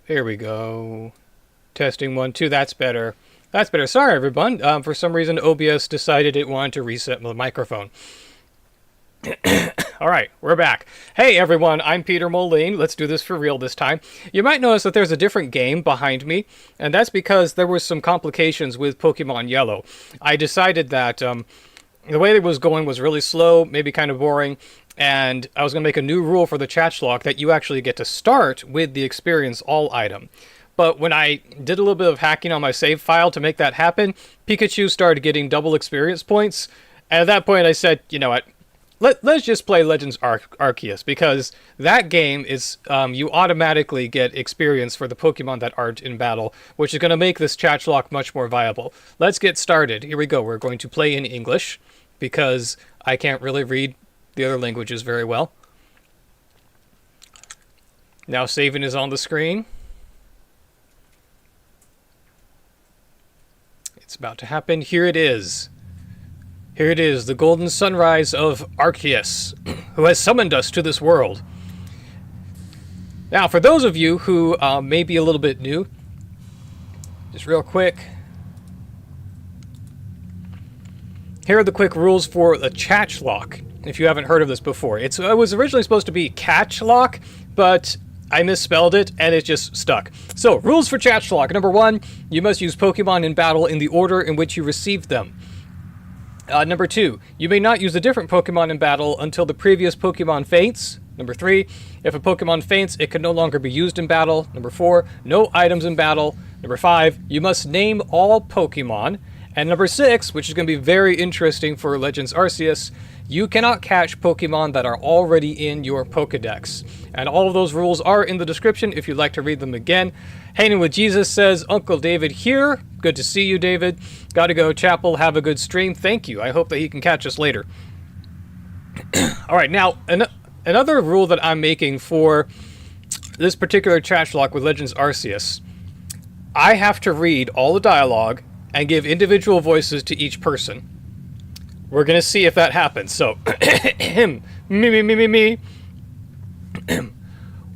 Here we go. Testing 1, 2. That's better. That's better. Sorry, everyone. For some reason, OBS decided it wanted to reset the microphone. All right, we're back. Hey, everyone. I'm Peter Moline. Let's do this for real this time. You might notice that there's a different game behind me, and that's because there was some complications with Pokemon Yellow. I decided that the way it was going was really slow, maybe kind of boring, and I was going to make a new rule for the CHATCH-LOCK that you actually get to start with the Experience All item. But when I did a little bit of hacking on my save file to make that happen, Pikachu started getting double experience points, and at that point I said, you know what, let's just play Legends Arceus, because that game is, you automatically get experience for the Pokemon that aren't in battle, which is going to make this CHATCH-LOCK much more viable. Let's get started. Here we go. We're going to play in English, because I can't really read the other languages very well. Now saving is on the screen. It's about to happen. Here it is. Here it is, the golden sunrise of Arceus, who has summoned us to this world. Now, for those of you who may be a little bit new, just real quick, here are the quick rules for the CHATCH-LOCK, if you haven't heard of this before. It was originally supposed to be CATCH-LOCK, but I misspelled it, and it just stuck. So, rules for CHATCH-LOCK. Number 1, you must use Pokemon in battle in the order in which you received them. Number 2, you may not use a different Pokemon in battle until the previous Pokemon faints. Number 3, if a Pokemon faints, it can no longer be used in battle. Number 4, no items in battle. Number 5, you must name all Pokemon. And number 6, which is going to be very interesting for Legends Arceus, you cannot catch Pokemon that are already in your Pokédex. And all of those rules are in the description if you'd like to read them again. Hanging with Jesus says, Uncle David here. Good to see you, David. Gotta go, Chapel. Have a good stream. Thank you. I hope that he can catch us later. Alright, now, another rule that I'm making for this particular CHATCH-LOCK with Legends Arceus, I have to read all the dialogue and give individual voices to each person. We're gonna see if that happens. So, me.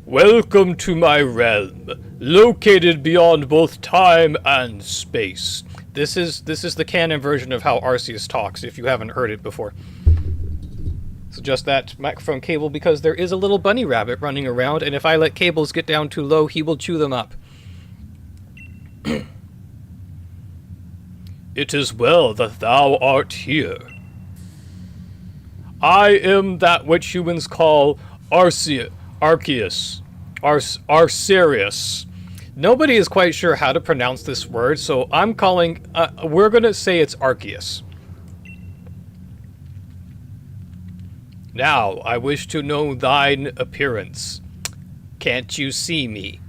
Welcome to my realm, located beyond both time and space. This is the canon version of how Arceus talks, if you haven't heard it before. So just that microphone cable, because there is a little bunny rabbit running around, and if I let cables get down too low, he will chew them up. It is well that thou art here. I am that which humans call Arceus. Nobody is quite sure how to pronounce this word, so I'm calling, we're gonna say it's Arceus. Now, I wish to know thine appearance. Can't you see me?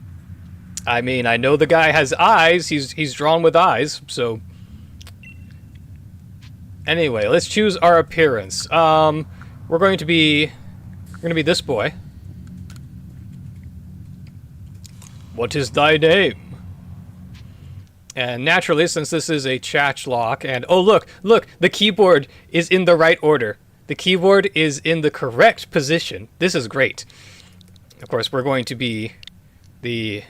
I mean, I know the guy has eyes, he's drawn with eyes, so... Anyway, let's choose our appearance. We're going to be this boy. What is thy name? And naturally, since this is a CHATCH-LOCK, and oh look, the keyboard is in the right order. The keyboard is in the correct position. This is great. Of course, we're going to be the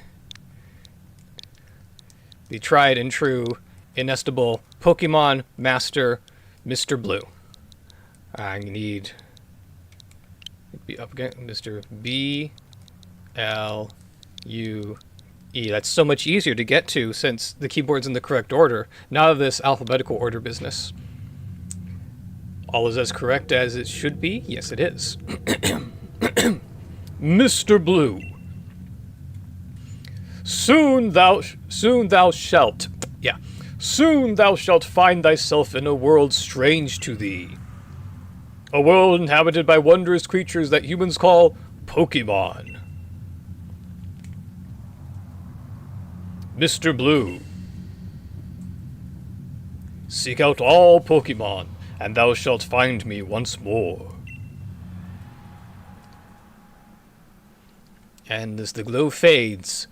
tried and true, inestimable Pokemon Master, Mr. Blue. I need to be up again, Mr. B-L-U-E. That's so much easier to get to since the keyboard's in the correct order. None of this alphabetical order business. All is as correct as it should be? Yes, it is. Mr. Blue. Soon thou shalt find thyself in a world strange to thee. A world inhabited by wondrous creatures that humans call Pokemon. Mr. Blue. Seek out all Pokemon, and thou shalt find me once more. And as the glow fades,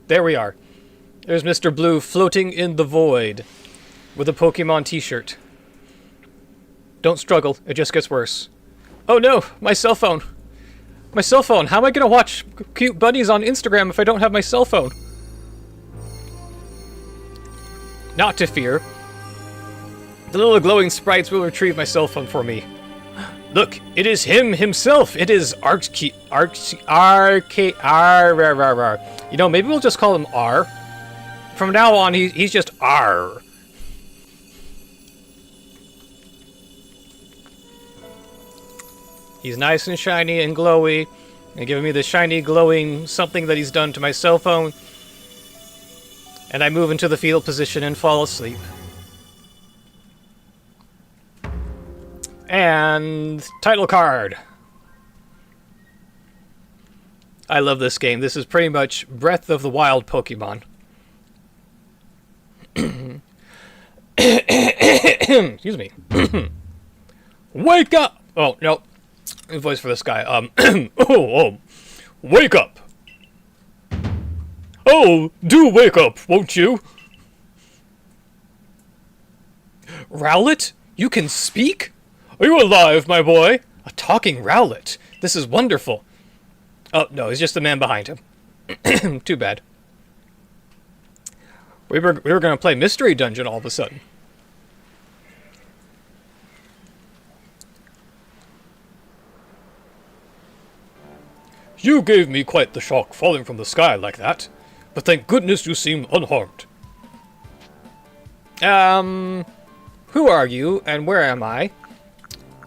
there we are. There's Mr. Blue floating in the void with a Pokemon t-shirt. Don't struggle, it just gets worse. Oh no, my cell phone. My cell phone. How am I gonna watch cute bunnies on Instagram if I don't have my cell phone? Not to fear. The little glowing sprites will retrieve my cell phone for me. Look, it is him himself. It is You know, maybe we'll just call him R. From now on, he's just R. He's nice and shiny and glowy, and giving me the shiny, glowing something that he's done to my cell phone. And I move into the fetal position and fall asleep. And title card. I love this game. This is pretty much Breath of the Wild Pokemon. Excuse me. Wake up! Oh, no. Voice for this guy. Wake up! Oh, do wake up, won't you? Rowlet? You can speak? Are you alive, my boy? A talking Rowlet. This is wonderful. Oh, no, he's just the man behind him. Too bad. We were going to play Mystery Dungeon all of a sudden. You gave me quite the shock falling from the sky like that. But thank goodness you seem unharmed. Who are you, and where am I?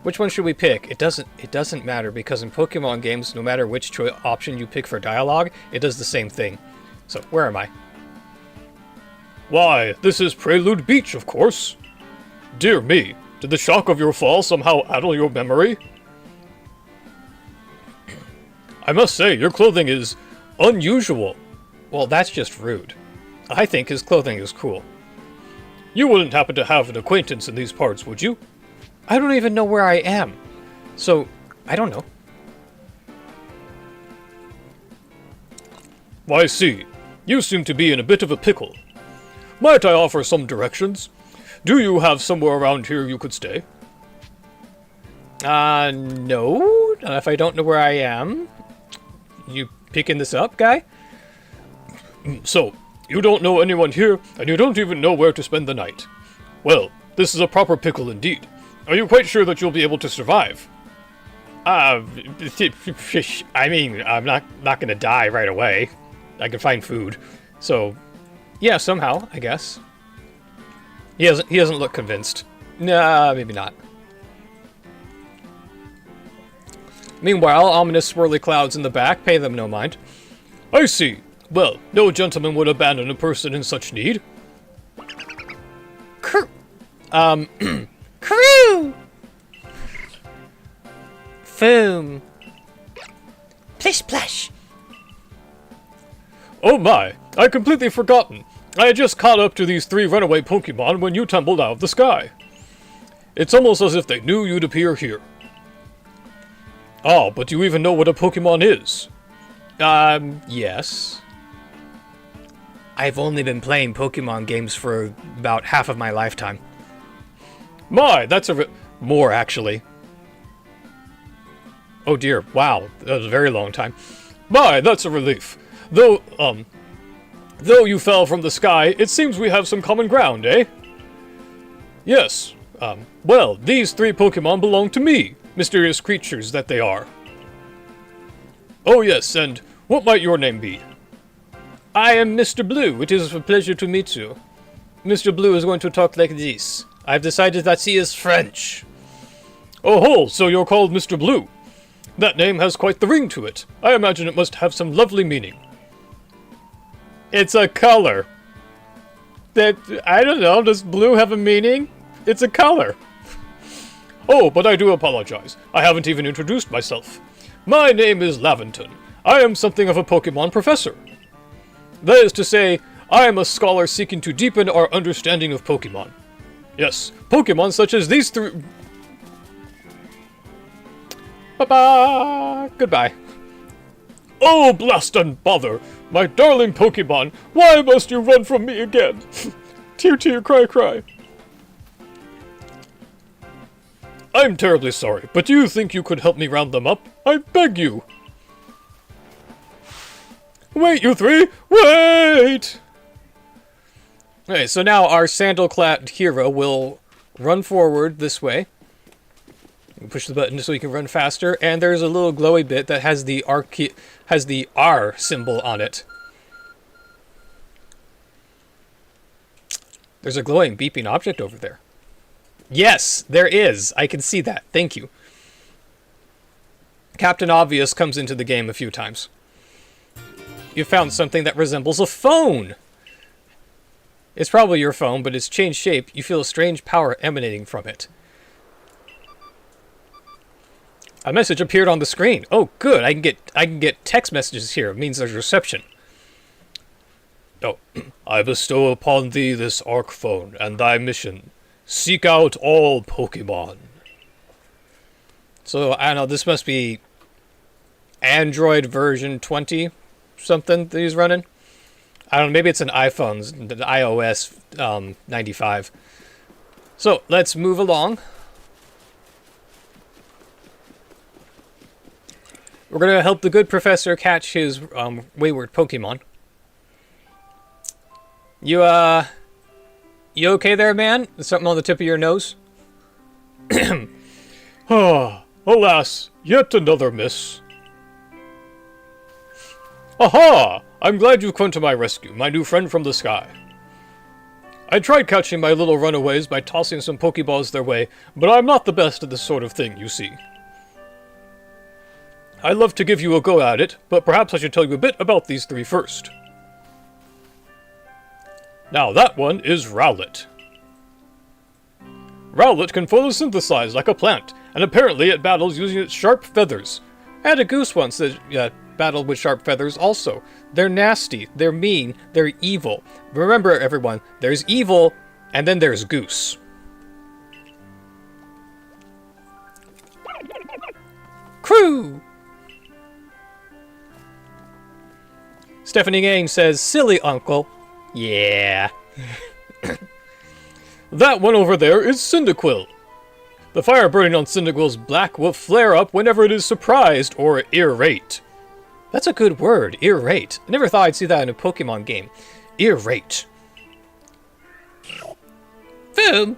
Which one should we pick? It doesn't matter, because in Pokemon games, no matter which option you pick for dialogue, it does the same thing. So, where am I? Why, this is Prelude Beach, of course. Dear me, did the shock of your fall somehow addle your memory? I must say, your clothing is unusual. Well, that's just rude. I think his clothing is cool. You wouldn't happen to have an acquaintance in these parts, would you? I don't even know where I am. So, I don't know. I see. You seem to be in a bit of a pickle. Might I offer some directions? Do you have somewhere around here you could stay? No. Not if I don't know where I am. You picking this up, guy? So, you don't know anyone here, and you don't even know where to spend the night. Well, this is a proper pickle indeed. Are you quite sure that you'll be able to survive? I mean, I'm not gonna die right away. I can find food. So, yeah, somehow, I guess. He doesn't look convinced. Nah, maybe not. Meanwhile, ominous swirly clouds in the back pay them no mind. I see. Well, no gentleman would abandon a person in such need. Crew! Foom. Plish splash. Oh my, I'd completely forgotten. I had just caught up to these 3 runaway Pokemon when you tumbled out of the sky. It's almost as if they knew you'd appear here. Ah, but do you even know what a Pokemon is? Yes. I've only been playing Pokemon games for about half of my lifetime. My, that's more, actually. Oh dear, wow, that was a very long time. My, that's a relief. Though you fell from the sky, it seems we have some common ground, eh? Yes, well, these 3 Pokemon belong to me, mysterious creatures that they are. Oh yes, and what might your name be? I am Mr. Blue. It is a pleasure to meet you. Mr. Blue is going to talk like this. I've decided that he is French. Oh ho, so you're called Mr. Blue. That name has quite the ring to it. I imagine it must have some lovely meaning. It's a color. I don't know, does blue have a meaning? It's a color. Oh, but I do apologize. I haven't even introduced myself. My name is Laventon. I am something of a Pokemon professor. That is to say, I am a scholar seeking to deepen our understanding of Pokemon. Yes, Pokemon such as these 3... Bye-bye! Goodbye. Oh, blast and bother! My darling Pokemon, why must you run from me again? Tear, tear, cry, cry. I'm terribly sorry, but do you think you could help me round them up? I beg you. Wait, you three! Wait! Okay, so now our sandal-clad hero will run forward this way. Push the button so he can run faster, and there's a little glowy bit that has the R symbol on it. There's a glowing, beeping object over there. Yes, there is. I can see that. Thank you. Captain Obvious comes into the game a few times. You found something that resembles a phone! It's probably your phone, but it's changed shape. You feel a strange power emanating from it. A message appeared on the screen. Oh, good. I can get text messages here. It means there's reception. Oh, I bestow upon thee this Arc phone and thy mission. Seek out all Pokemon. So, I don't know, this must be Android version 20 something that he's running. I don't know, maybe it's an iPhone's, the iOS 95. So, let's move along. We're going to help the good professor catch his wayward Pokemon. You okay there, man? Is something on the tip of your nose? Ah, alas, yet another miss. Aha! I'm glad you've come to my rescue, my new friend from the sky. I tried catching my little runaways by tossing some Pokeballs their way, but I'm not the best at this sort of thing, you see. I'd love to give you a go at it, but perhaps I should tell you a bit about these three first. Now that one is Rowlet. Rowlet can photosynthesize like a plant, and apparently it battles using its sharp feathers. I had a goose once that battled with sharp feathers also. They're nasty, they're mean, they're evil. Remember, everyone, there's evil, and then there's goose. Crew! Stephanie Gang says, silly uncle. Yeah. That one over there is Cyndaquil. The fire burning on Cyndaquil's back will flare up whenever it is surprised or irate. That's a good word, irate. I never thought I'd see that in a Pokemon game. Irate. Boom!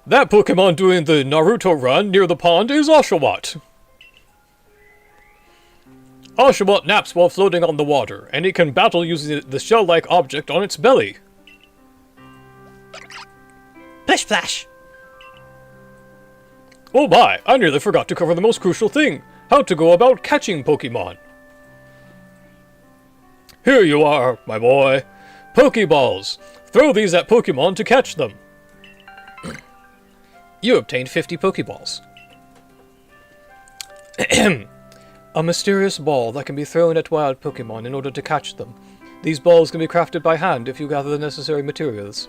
That Pokemon doing the Naruto run near the pond is Oshawott. Oshawott naps while floating on the water, and it can battle using the shell-like object on its belly. Plish Splash! Oh my, I nearly forgot to cover the most crucial thing, how to go about catching Pokemon. Here you are, my boy. Pokeballs. Throw these at Pokemon to catch them. You obtained 50 Pokeballs. A mysterious ball that can be thrown at wild Pokemon in order to catch them. These balls can be crafted by hand if you gather the necessary materials.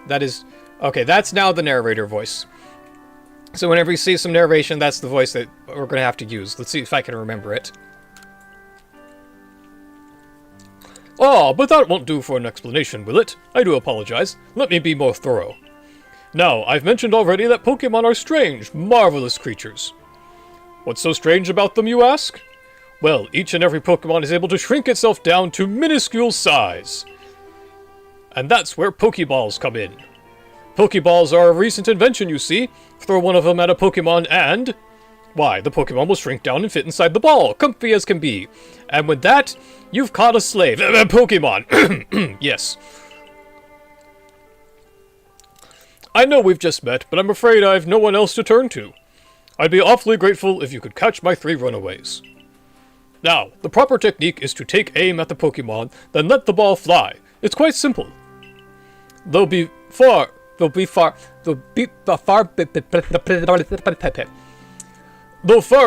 That is... Okay, that's now the narrator voice. So whenever you see some narration, that's the voice that we're going to have to use. Let's see if I can remember it. Ah, but that won't do for an explanation, will it? I do apologize. Let me be more thorough. Now, I've mentioned already that Pokemon are strange, marvelous creatures. What's so strange about them, you ask? Well, each and every Pokemon is able to shrink itself down to minuscule size. And that's where Pokeballs come in. Pokeballs are a recent invention, you see. Throw one of them at a Pokemon and... why, the Pokemon will shrink down and fit inside the ball, comfy as can be. And with that, you've caught a slave. Pokemon! Yes. I know we've just met, but I'm afraid I've no one else to turn to. I'd be awfully grateful if you could catch my 3 runaways. Now, the proper technique is to take aim at the Pokemon, then let the ball fly. It's quite simple. Though far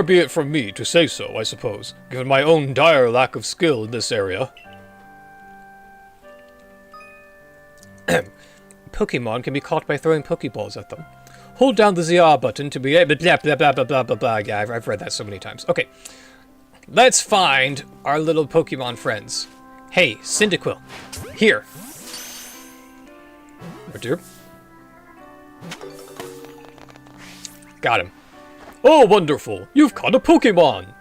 be it from me to say so, I suppose, given my own dire lack of skill in this area. Pokemon can be caught by throwing Pokeballs at them. Hold down the ZR button to be able... Blah, blah, blah, blah, blah, blah, blah. Yeah, I've read that so many times. Okay. Let's find our little Pokemon friends. Hey, Cyndaquil. Here. Right here. Got him. Oh, wonderful! You've caught a Pokémon!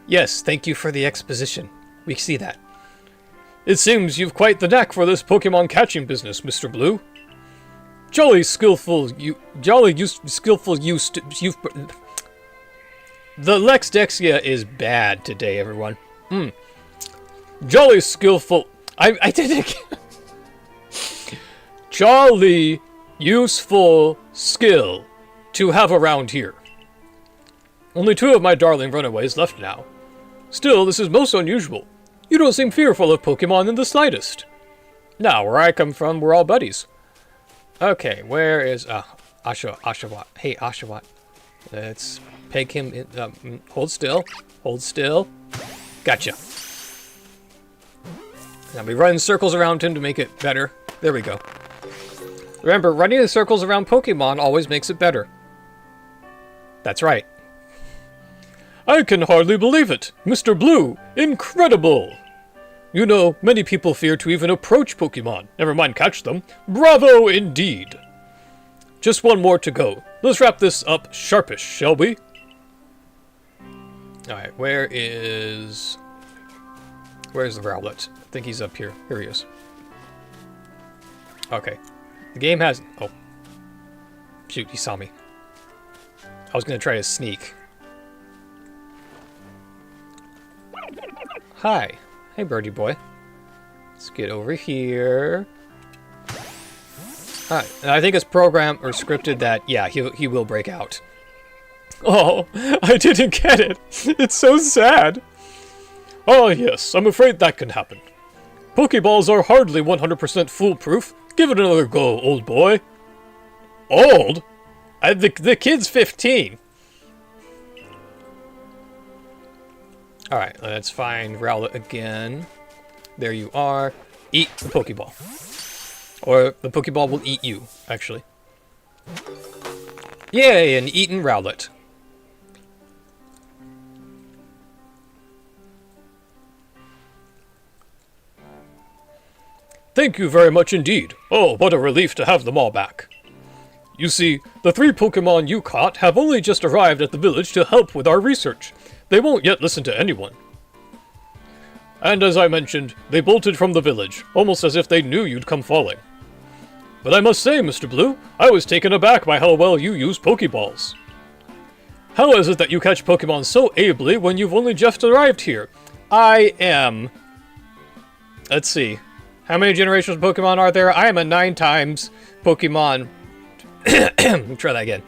Yes, thank you for the exposition. We see that. It seems you've quite the knack for this Pokémon catching business, Mr. Blue. The Lexdexia is bad today, everyone. Jolly skillful... I did it again. Jolly useful skill to have around here. Only 2 of my darling runaways left now. Still, this is most unusual. You don't seem fearful of Pokemon in the slightest. Now, where I come from, we're all buddies. Okay, where is... Oshawott. Hey, Oshawott. Let's peg him in... hold still. Hold still. Gotcha. Now we run circles around him to make it better. There we go. Remember, running in circles around Pokemon always makes it better. That's right. I can hardly believe it. Mr. Blue, incredible! You know, many people fear to even approach Pokemon, never mind catch them. Bravo indeed! Just one more to go. Let's wrap this up sharpish, shall we? Alright, where's the Rowlet? I think he's up here. Here he is. Okay. The game has... Oh. Shoot, he saw me. I was gonna try to sneak. Hi. Hey, birdie boy. Let's get over here. Alright, and I think it's programmed or scripted that, yeah, he will break out. Oh, I didn't get it. It's so sad. Oh yes, I'm afraid that can happen. Pokeballs are hardly 100% foolproof. Give it another go, old boy. Old? The kid's 15. Alright, let's find Rowlet again. There you are. Eat the Pokeball. Or the Pokeball will eat you, actually. Yay, an eaten Rowlet. Thank you very much indeed. Oh, what a relief to have them all back. You see, the 3 Pokemon you caught have only just arrived at the village to help with our research. They won't yet listen to anyone. And as I mentioned, they bolted from the village, almost as if they knew you'd come falling. But I must say, Mr. Blue, I was taken aback by how well you use Pokeballs. How is it that you catch Pokemon so ably when you've only just arrived here? I am... Let's see. How many generations of Pokemon are there? I am a 9 times Pokemon... Let me try that again.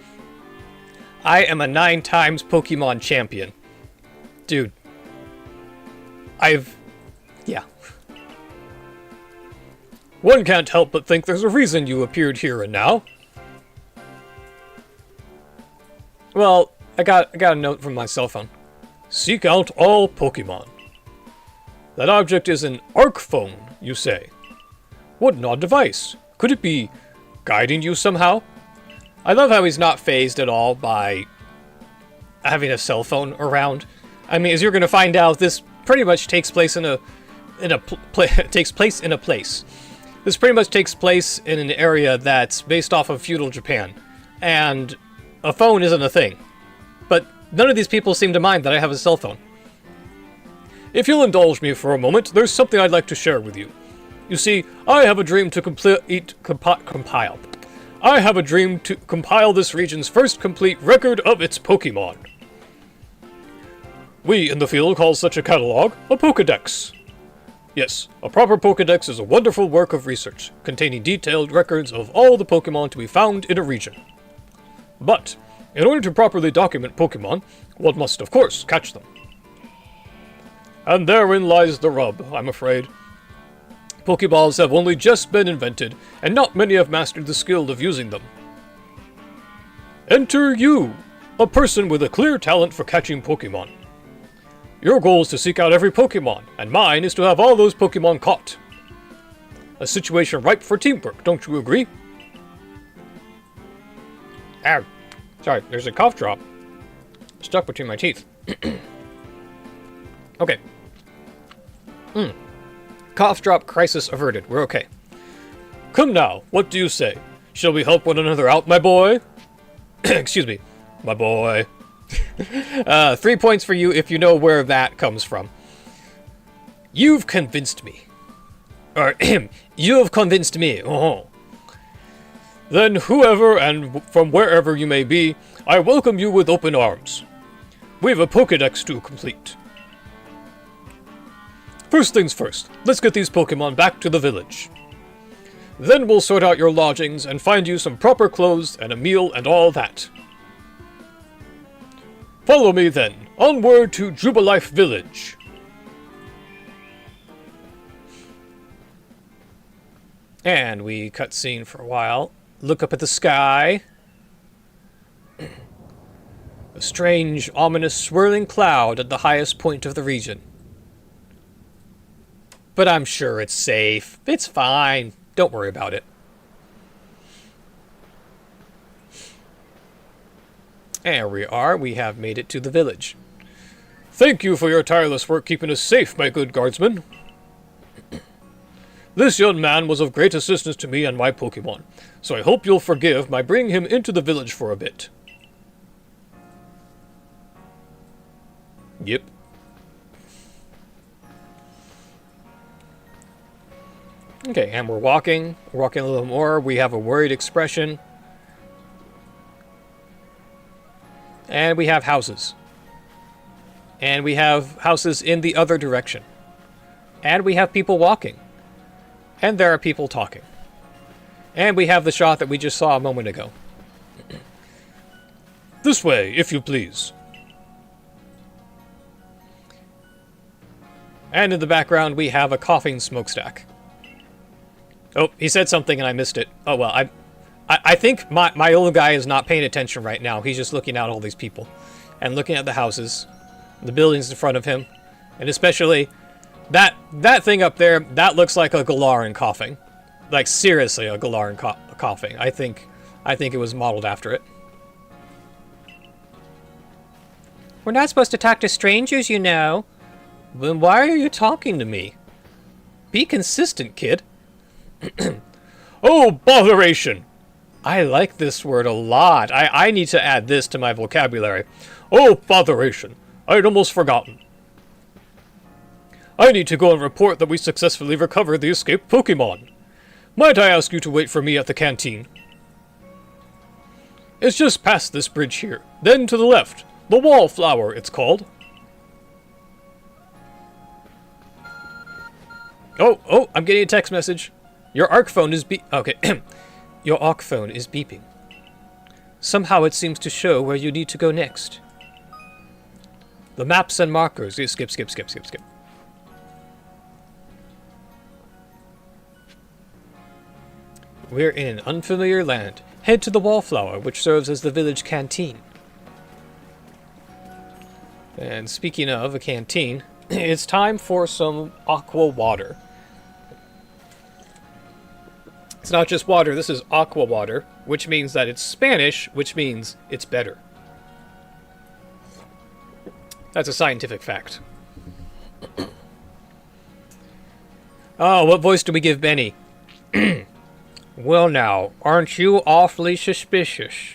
I am a 9 times Pokemon champion. Dude. Yeah. One can't help but think there's a reason you appeared here and now. Well, I got a note from my cell phone. Seek out all Pokemon. That object is an arc phone, you say. What an odd device. Could it be guiding you somehow? I love how he's not fazed at all by having a cell phone around. I mean, as you're going to find out, this pretty much takes place in a place. This pretty much takes place in an area that's based off of feudal Japan, and a phone isn't a thing. But none of these people seem to mind that I have a cell phone. If you'll indulge me for a moment, there's something I'd like to share with you. You see, I have a dream to compile. I have a dream to compile this region's first complete record of its Pokémon. We in the field call such a catalog a Pokédex. Yes, a proper Pokédex is a wonderful work of research, containing detailed records of all the Pokémon to be found in a region. But, in order to properly document Pokémon, one must of course catch them. And therein lies the rub, I'm afraid. Pokeballs have only just been invented, and not many have mastered the skill of using them. Enter you, a person with a clear talent for catching Pokemon. Your goal is to seek out every Pokemon, and mine is to have all those Pokemon caught. A situation ripe for teamwork, don't you agree? Ow. Sorry, there's a cough drop stuck between my teeth. Okay. Cough drop crisis averted. We're okay. Come now, what do you say? Shall we help one another out, my boy? Excuse me, my boy. 3 points for you if you know where that comes from. You've convinced me. Or, you've convinced me. Oh. Then whoever and from wherever you may be, I welcome you with open arms. We've a Pokédex to complete. First things first, let's get these Pokémon back to the village. Then we'll sort out your lodgings and find you some proper clothes and a meal and all that. Follow me then, onward to Jubilife Village. And we cutscene for a while. Look up at the sky. A strange, ominous, swirling cloud at the highest point of the region. But I'm sure it's safe. It's fine. Don't worry about it. There we are. We have made it to the village. Thank you for your tireless work keeping us safe, my good guardsman. This young man was of great assistance to me and my Pokémon, so I hope you'll forgive my bringing him into the village for a bit. Yep. Okay, and we're walking. We're walking a little more. We have a worried expression. And we have houses. And we have houses in the other direction. And we have people walking. And there are people talking. And we have the shot that we just saw a moment ago. This way, if you please. And in the background, we have a coughing smokestack. Oh, he said something and I missed it. Oh, well, I think my little guy is not paying attention right now. He's just looking at all these people. And looking at the houses. The buildings in front of him. And especially, that thing up there, that looks like a Galaran coughing. Like, seriously, a Galaran coughing. I think it was modeled after it. We're not supposed to talk to strangers, you know. Then why are you talking to me? Be consistent, kid. Oh, botheration! I like this word a lot. I need to add this to my vocabulary. Oh, botheration. I'd almost forgotten. I need to go and report that we successfully recovered the escaped Pokémon. Might I ask you to wait for me at the canteen? It's just past this bridge here. Then to the left. The Wallflower, it's called. Oh, I'm getting a text message. Your ARC phone is okay. Your ARC phone is beeping. Somehow it seems to show where you need to go next. The maps and markers. Skip. We're in an unfamiliar land. Head to the Wallflower, which serves as the village canteen. And speaking of a canteen, it's time for some aqua water. It's not just water, this is aqua water, which means that it's Spanish, which means it's better. That's a scientific fact. Oh, what voice do we give Benny? Well now, aren't you awfully suspicious?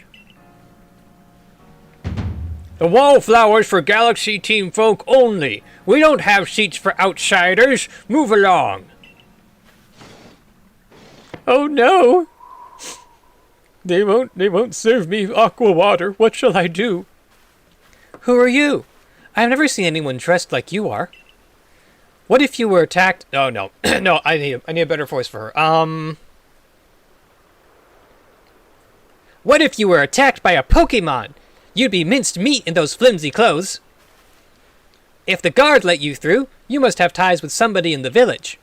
The Wallflower's for Galaxy Team folk only. We don't have seats for outsiders. Move along. Oh no! They won't serve me aqua water. What shall I do? Who are you? I've never seen anyone dressed like you are. What if you were attacked? Oh no, no. I need a better voice for her. What if you were attacked by a Pokémon? You'd be minced meat in those flimsy clothes. If the guard let you through, you must have ties with somebody in the village.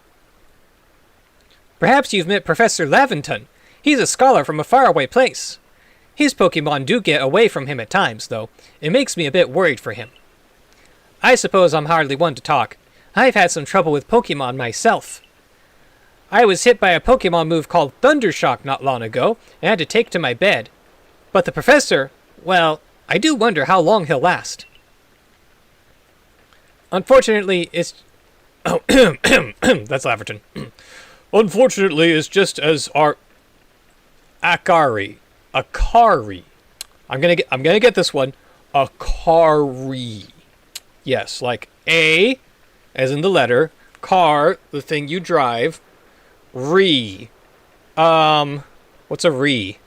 Perhaps you've met Professor Laventon. He's a scholar from a faraway place. His Pokémon do get away from him at times, though. It makes me a bit worried for him. I suppose I'm hardly one to talk. I've had some trouble with Pokémon myself. I was hit by a Pokémon move called Thundershock not long ago, and had to take to my bed. But the professor, well, I do wonder how long he'll last. Unfortunately, it's... Oh, that's Laverton. Unfortunately, it's just as our Akari. Akari. I'm gonna get this one. Akari. Yes, like A, as in the letter, car, the thing you drive, re. What's a re?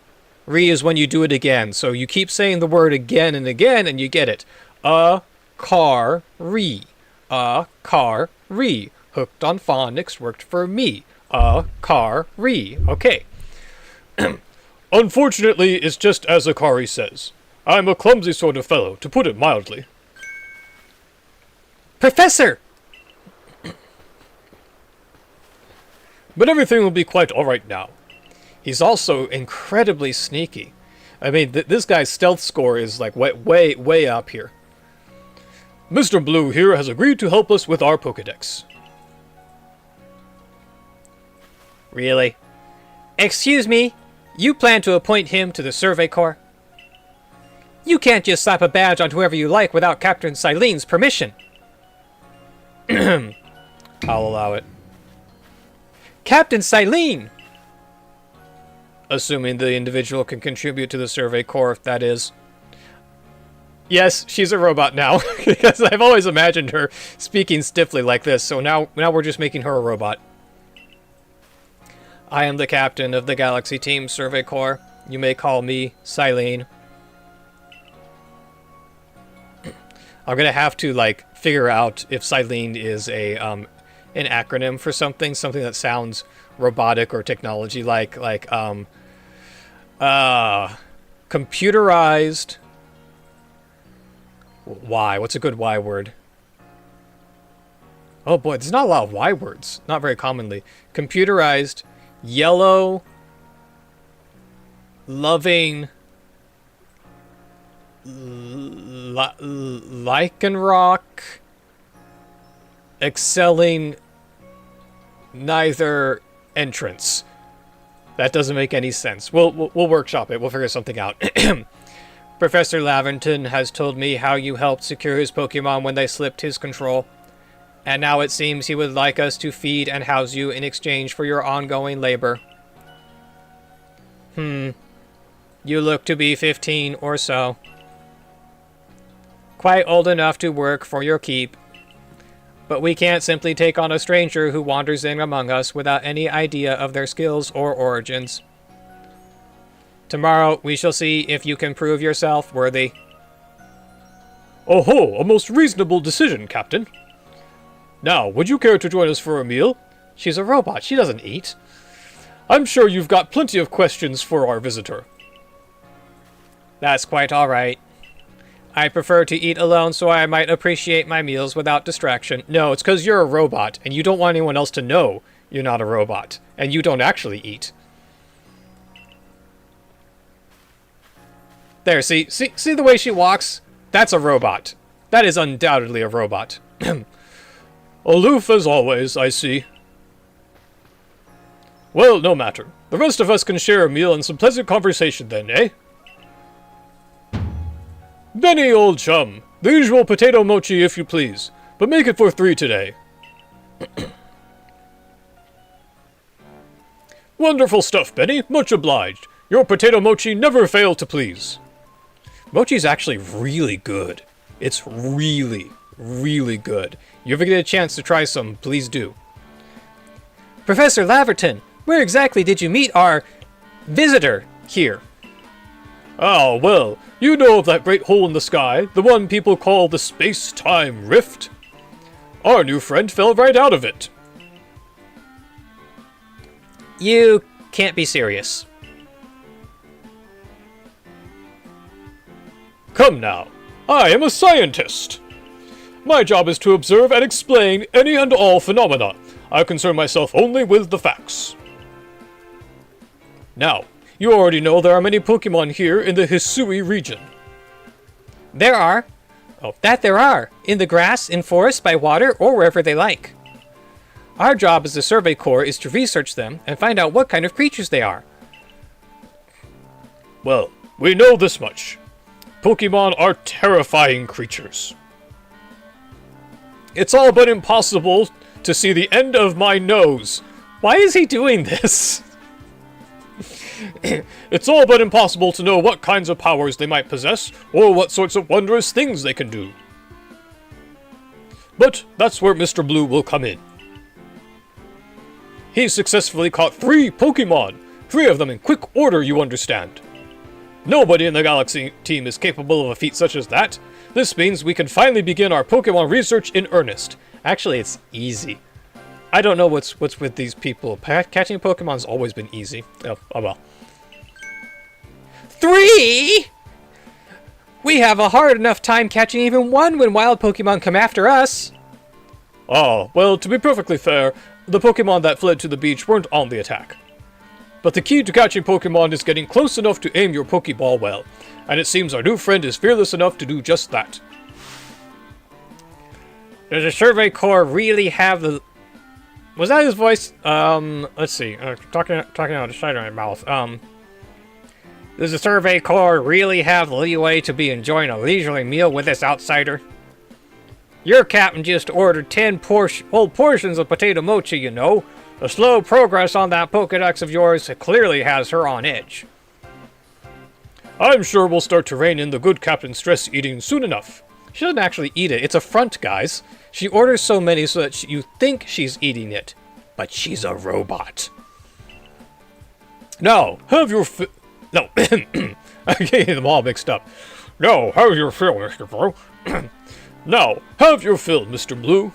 Re is when you do it again. So you keep saying the word again and again and you get it. A car re. A car re. Hooked on phonics worked for me. A car re. Okay. Unfortunately, it's just as Akari says. I'm a clumsy sort of fellow, to put it mildly. Professor! But everything will be quite alright now. He's also incredibly sneaky. I mean, this guy's stealth score is like way up here. Mr. Blue here has agreed to help us with our Pokédex. Really? Excuse me? You plan to appoint him to the Survey Corps? You can't just slap a badge on whoever you like without Captain Silene's permission. I'll allow it. Captain Silene! Assuming the individual can contribute to the Survey Corps, that is. Yes, she's a robot now, because I've always imagined her speaking stiffly like this, so now we're just making her a robot. I am the captain of the Galaxy Team Survey Corps. You may call me Silene. I'm gonna have to, like, figure out if Silene is a, an acronym for something that sounds robotic or technology-like, computerized... Y. What's a good Y word? Oh boy, there's not a lot of Y words. Not very commonly. Computerized, yellow, loving, Lycanroc, excelling, neither entrance. That doesn't make any sense. We'll workshop it. We'll figure something out. Professor Laverton has told me how you helped secure his Pokemon when they slipped his control. And now it seems he would like us to feed and house you in exchange for your ongoing labor. You look to be 15 or so. Quite old enough to work for your keep. But we can't simply take on a stranger who wanders in among us without any idea of their skills or origins. Tomorrow we shall see if you can prove yourself worthy. Oh ho, a most reasonable decision, Captain. Now, would you care to join us for a meal? She's a robot, she doesn't eat. I'm sure you've got plenty of questions for our visitor. That's quite alright. I prefer to eat alone so I might appreciate my meals without distraction. No, it's because you're a robot, and you don't want anyone else to know you're not a robot, and you don't actually eat. There, see the way she walks? That's a robot. That is undoubtedly a robot. Aloof as always, I see. Well, no matter. The rest of us can share a meal and some pleasant conversation then, eh? Benny, old chum. The usual potato mochi if you please, but make it for 3 today. Wonderful stuff, Benny. Much obliged. Your potato mochi never failed to please. Mochi's actually really good. It's really, really good. You ever get a chance to try some, please do. Professor Laverton, where exactly did you meet our visitor here? Ah, well, you know of that great hole in the sky, the one people call the space-time rift? Our new friend fell right out of it. You can't be serious. Come now, I am a scientist. My job is to observe and explain any and all phenomena. I concern myself only with the facts. Now, you already know there are many Pokemon here in the Hisui region. There are. Oh, that there are. In the grass, in forests, by water, or wherever they like. Our job as the Survey Corps is to research them and find out what kind of creatures they are. Well, we know this much. Pokemon are terrifying creatures. It's all but impossible to see the end of my nose Why is he doing this? It's all but impossible to know what kinds of powers they might possess, or what sorts of wondrous things they can do. But that's where Mr. Blue will come in. He successfully caught 3 Pokémon, 3 of them in quick order, you understand. Nobody in the Galaxy team is capable of a feat such as that. This means we can finally begin our Pokémon research in earnest. Actually, it's easy. I don't know what's with these people. Catching Pokemon's always been easy. Oh well. 3? We have a hard enough time catching even 1 when wild Pokemon come after us. Ah, well, to be perfectly fair, the Pokemon that fled to the beach weren't on the attack. But the key to catching Pokemon is getting close enough to aim your Pokeball well, and it seems our new friend is fearless enough to do just that. Does the Survey Corps really have the... Was that his voice? Let's see. Talking out the side of my mouth. Does the Survey Corps really have the leeway to be enjoying a leisurely meal with this outsider? Your captain just ordered 10 whole portions of potato mochi, you know. The slow progress on that Pokédex of yours clearly has her on edge. I'm sure we'll start to rein in the good captain's stress eating soon enough. She doesn't actually eat it. It's a front, guys. She orders so many so that you think she's eating it. But she's a robot. Now, have your No, I'm getting them all mixed up. Now, have your fill, Mr. Blue. Now, have your fill, Mr. Blue.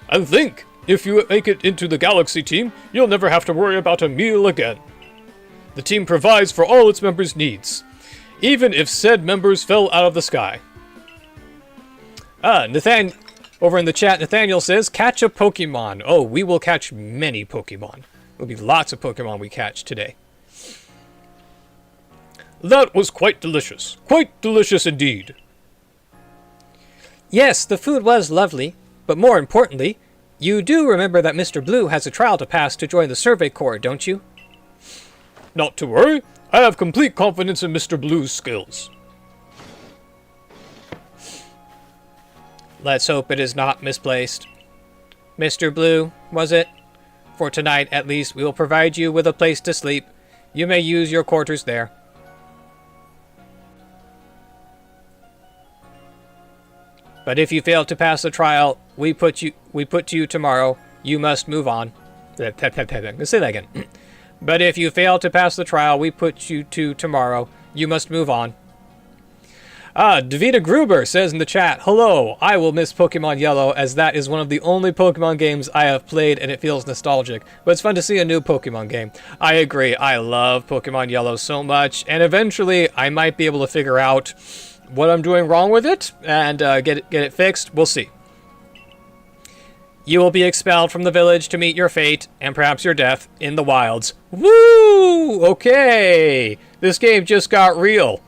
And think, if you make it into the Galaxy team, you'll never have to worry about a meal again. The team provides for all its members' needs, even if said members fell out of the sky. Over in the chat, Nathaniel says, catch a Pokemon. Oh, we will catch many Pokemon. There'll be lots of Pokemon we catch today. That was quite delicious. Quite delicious indeed. Yes, the food was lovely, but more importantly, you do remember that Mr. Blue has a trial to pass to join the Survey Corps, don't you? Not to worry. I have complete confidence in Mr. Blue's skills. Let's hope it is not misplaced. Mr. Blue, was it? For tonight, at least, we will provide you with a place to sleep. You may use your quarters there. But if you fail to pass the trial, we put to you tomorrow. You must move on. Let's say that again. But if you fail to pass the trial, we put you to tomorrow. You must move on. Davida Gruber says in the chat, hello, I will miss Pokemon Yellow as that is one of the only Pokemon games I have played and it feels nostalgic. But it's fun to see a new Pokemon game. I agree, I love Pokemon Yellow so much, and eventually I might be able to figure out what I'm doing wrong with it and get it fixed. We'll see. You will be expelled from the village to meet your fate, and perhaps your death, in the wilds. Woo! Okay! This game just got real.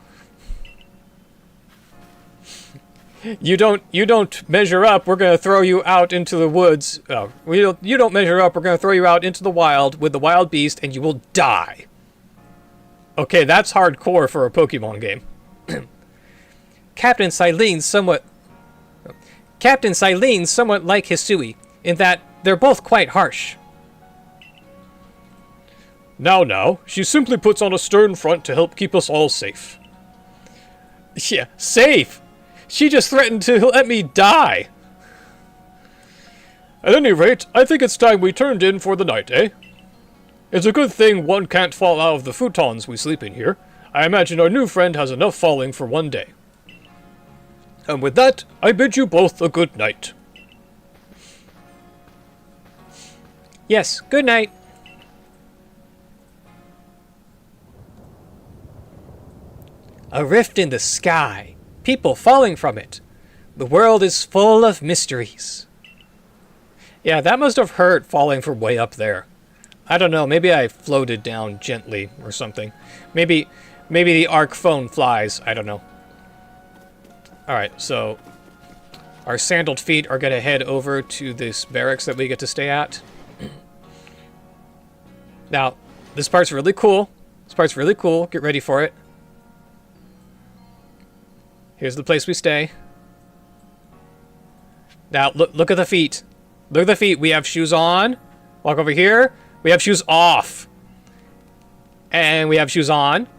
You don't measure up, we're gonna throw you out into the woods. You don't measure up, we're gonna throw you out into the wild with the wild beast, and you will die. Okay, that's hardcore for a Pokemon game. Captain Cylene's somewhat like Hisui, in that they're both quite harsh. Now, she simply puts on a stern front to help keep us all safe. Yeah, safe? She just threatened to let me die. At any rate, I think it's time we turned in for the night, eh? It's a good thing one can't fall out of the futons we sleep in here. I imagine our new friend has enough falling for one day. And with that, I bid you both a good night. Yes, good night. A rift in the sky. People falling from it. The world is full of mysteries. Yeah, that must have hurt falling from way up there. I don't know, maybe I floated down gently or something. Maybe the arc phone flies, I don't know. Alright, so our sandaled feet are going to head over to this barracks that we get to stay at. Now, this part's really cool. Get ready for it. Here's the place we stay. Now, look at the feet. Look at the feet. We have shoes on. Walk over here. We have shoes off. And we have shoes on.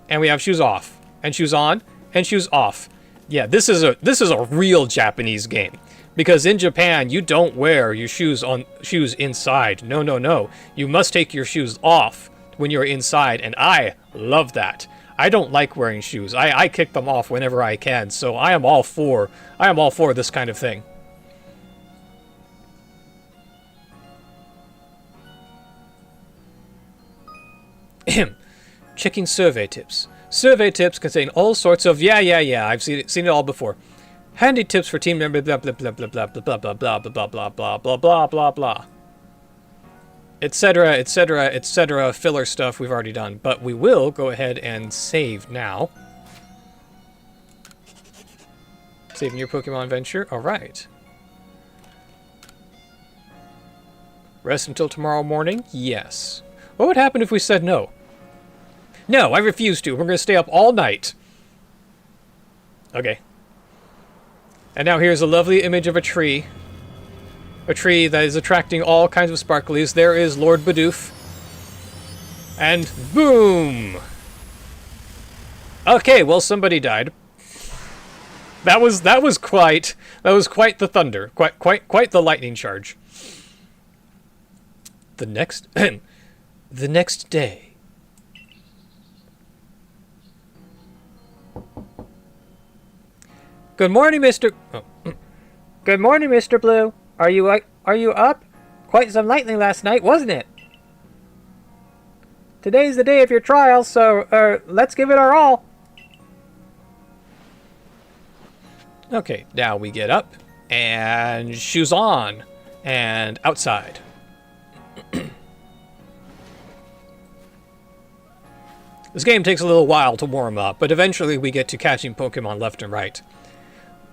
And we have shoes off. And shoes on. And shoes off. Yeah, this is a real Japanese game. Because in Japan, you don't wear your shoes inside. No, no, no. You must take your shoes off when you're inside, and I love that. I don't like wearing shoes. I kick them off whenever I can, so I am all for this kind of thing. Checking survey tips. Survey tips contain all sorts of yeah. I've seen it all before. Handy tips for team member blah blah blah blah blah blah blah blah blah blah blah blah blah blah blah blah, etc. etc. etc. Filler stuff we've already done, but we will go ahead and save now. Saving your Pokemon venture. All right. Rest until tomorrow morning. Yes. What would happen if we said no? No, I refuse to. We're going to stay up all night. Okay. And now here's a lovely image of a tree. A tree that is attracting all kinds of sparklies. There is Lord Bidoof. And boom! Okay, well, somebody died. That was quite the thunder. Quite the lightning charge. The next the next day. Good morning, Mr. Good morning, Mr. Blue. Are you up? Quite some lightning last night, wasn't it? Today's the day of your trial, so let's give it our all. Okay, now we get up and shoes on and outside. This game takes a little while to warm up, but eventually we get to catching Pokemon left and right.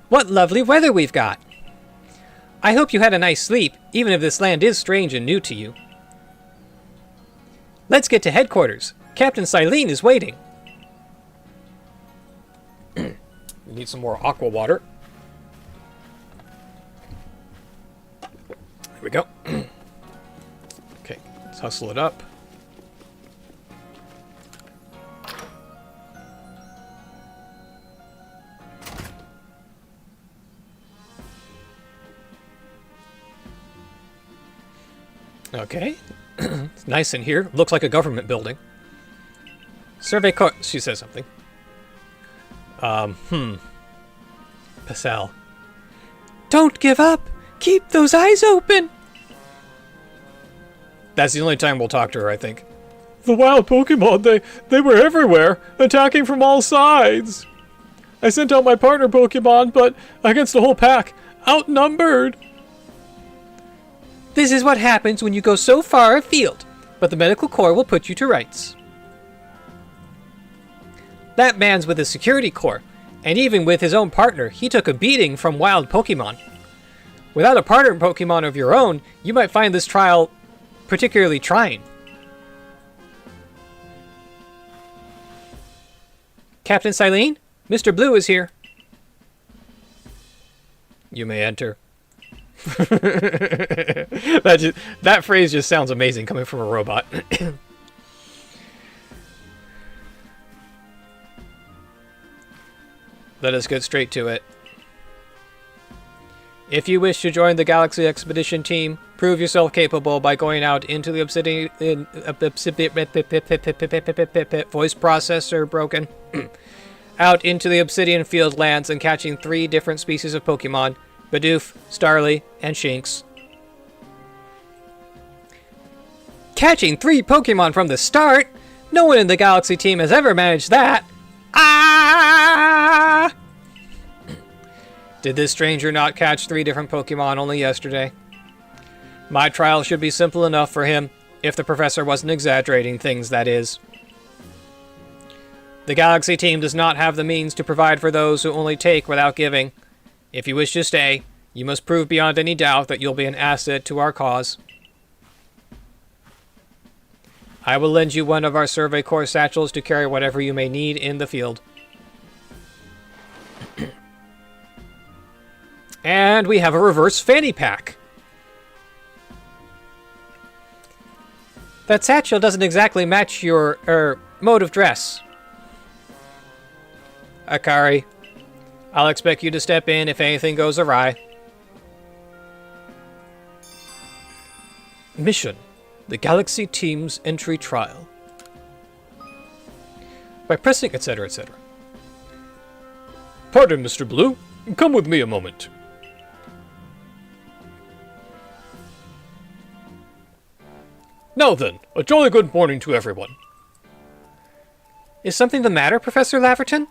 What lovely weather we've got! I hope you had a nice sleep, even if this land is strange and new to you. Let's get to headquarters. Captain Silene is waiting. We need some more aqua water. Here we go. Okay, let's hustle it up. Okay. It's nice in here. Looks like a government building. Survey car... She says something. Pascal. Don't give up! Keep those eyes open! That's the only time we'll talk to her, I think. The wild Pokemon, they were everywhere, attacking from all sides. I sent out my partner Pokemon, but against the whole pack, outnumbered. This is what happens when you go so far afield, but the medical corps will put you to rights. That man's with the security corps, and even with his own partner, he took a beating from wild Pokemon. Without a partner Pokemon of your own, you might find this trial particularly trying. Captain Silene, Mr. Blue is here. You may enter. That phrase just sounds amazing coming from a robot. Let us get straight to it. If you wish to join the Galaxy Expedition team, prove yourself capable by going out into the Obsidian... voice processor broken. Out into the Obsidian Field lands and catching 3 different species of Pokemon. Bidoof, Starly, and Shinx. Catching 3 Pokemon from the start? No one in the Galaxy team has ever managed that. Ah! Did this stranger not catch 3 different Pokemon only yesterday? My trial should be simple enough for him, if the professor wasn't exaggerating things, that is. The Galaxy team does not have the means to provide for those who only take without giving. If you wish to stay, you must prove beyond any doubt that you'll be an asset to our cause. I will lend you one of our Survey Corps satchels to carry whatever you may need in the field. And we have a reverse fanny pack. That satchel doesn't exactly match your, mode of dress. Akari, I'll expect you to step in if anything goes awry. Mission: the Galaxy Team's Entry Trial. By pressing etc. etc. Pardon, Mr. Blue. Come with me a moment. Now then, a jolly good morning to everyone. Is something the matter, Professor Laverton?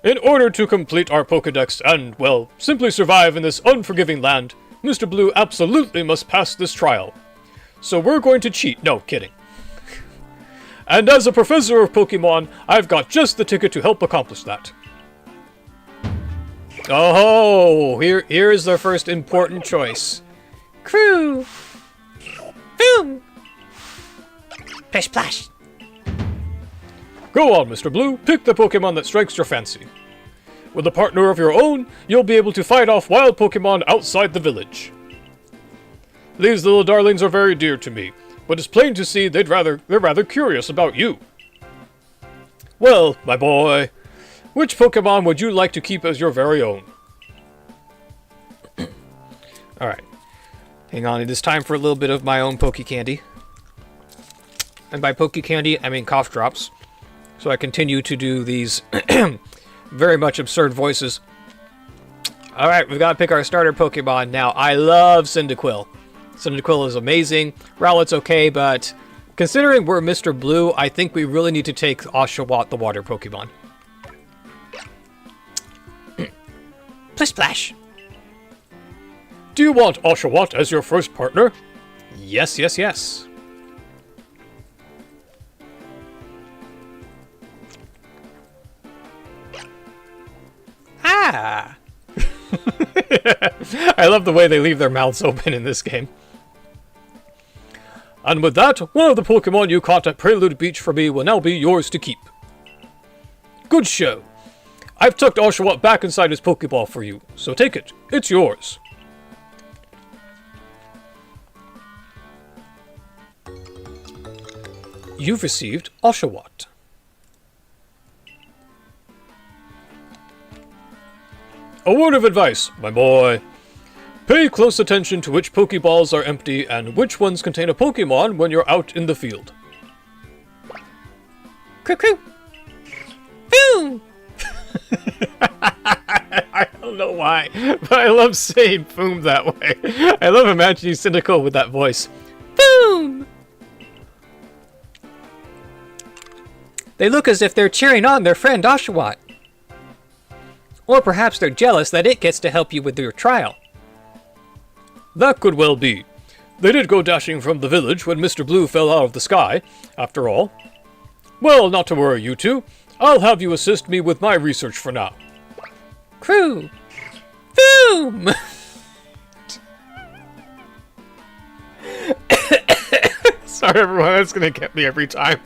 In order to complete our Pokédex and, well, simply survive in this unforgiving land, Mr. Blue absolutely must pass this trial. So we're going to cheat. No, kidding. And as a professor of Pokémon, I've got just the ticket to help accomplish that. Oh, here's their first important choice. Crew! Boom! Plish splash. Go on, Mr. Blue, pick the Pokémon that strikes your fancy. With a partner of your own, you'll be able to fight off wild Pokémon outside the village. These little darlings are very dear to me, but it's plain to see they're rather curious about you. Well, my boy, which Pokémon would you like to keep as your very own? Alright. Hang on, it is time for a little bit of my own Poké Candy. And by Poké Candy, I mean cough drops. So I continue to do these very much absurd voices. Alright, we've got to pick our starter Pokemon now. I love Cyndaquil. Cyndaquil is amazing. Rowlet's okay, but considering we're Mr. Blue, I think we really need to take Oshawott, the water Pokemon. Plish splash. Do you want Oshawott as your first partner? Yes, yes, yes. Ah! I love the way they leave their mouths open in this game. And with that, one of the Pokémon you caught at Prelude Beach for me will now be yours to keep. Good show. I've tucked Oshawott back inside his Pokéball for you, so take it. It's yours. You've received Oshawott. A word of advice, my boy. Pay close attention to which Pokeballs are empty and which ones contain a Pokemon when you're out in the field. Crew. Boom! I don't know why, but I love saying boom that way. I love imagining Cyndaquil with that voice. Boom! They look as if they're cheering on their friend Oshawott. Or perhaps they're jealous that it gets to help you with your trial. That could well be. They did go dashing from the village when Mr. Blue fell out of the sky, after all. Well, not to worry, you two. I'll have you assist me with my research for now. Crew! Boom! Sorry everyone, that's gonna get me every time.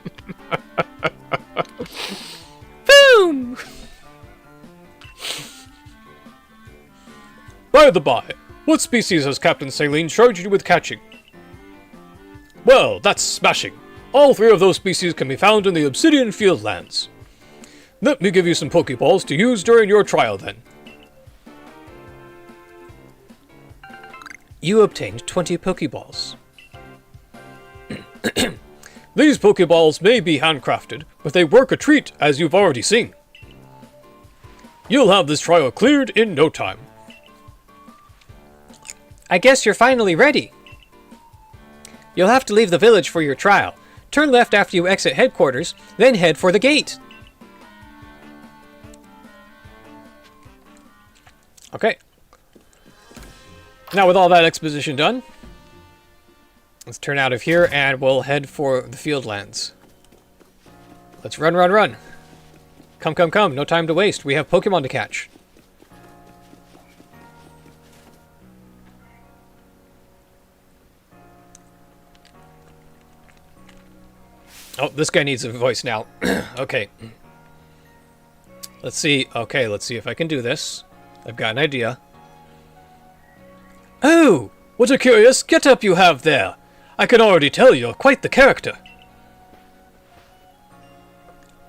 Boom! By the by, what species has Captain Saline charged you with catching? Well, that's smashing. All three of those species can be found in the Obsidian Fieldlands. Let me give you some Pokeballs to use during your trial then. You obtained 20 Pokeballs. These Pokeballs may be handcrafted, but they work a treat, as you've already seen. You'll have this trial cleared in no time. I guess you're finally ready. You'll have to leave the village for your trial. Turn left after you exit headquarters, then head for the gate. Okay. Now with all that exposition done, let's turn out of here and we'll head for the Fieldlands. Let's run, run, run. Come, come, come. No time to waste. We have Pokemon to catch. Oh, this guy needs a voice now. Okay. Let's see. Okay, let's see if I can do this. I've got an idea. Oh, what a curious get-up you have there. I can already tell you're quite the character.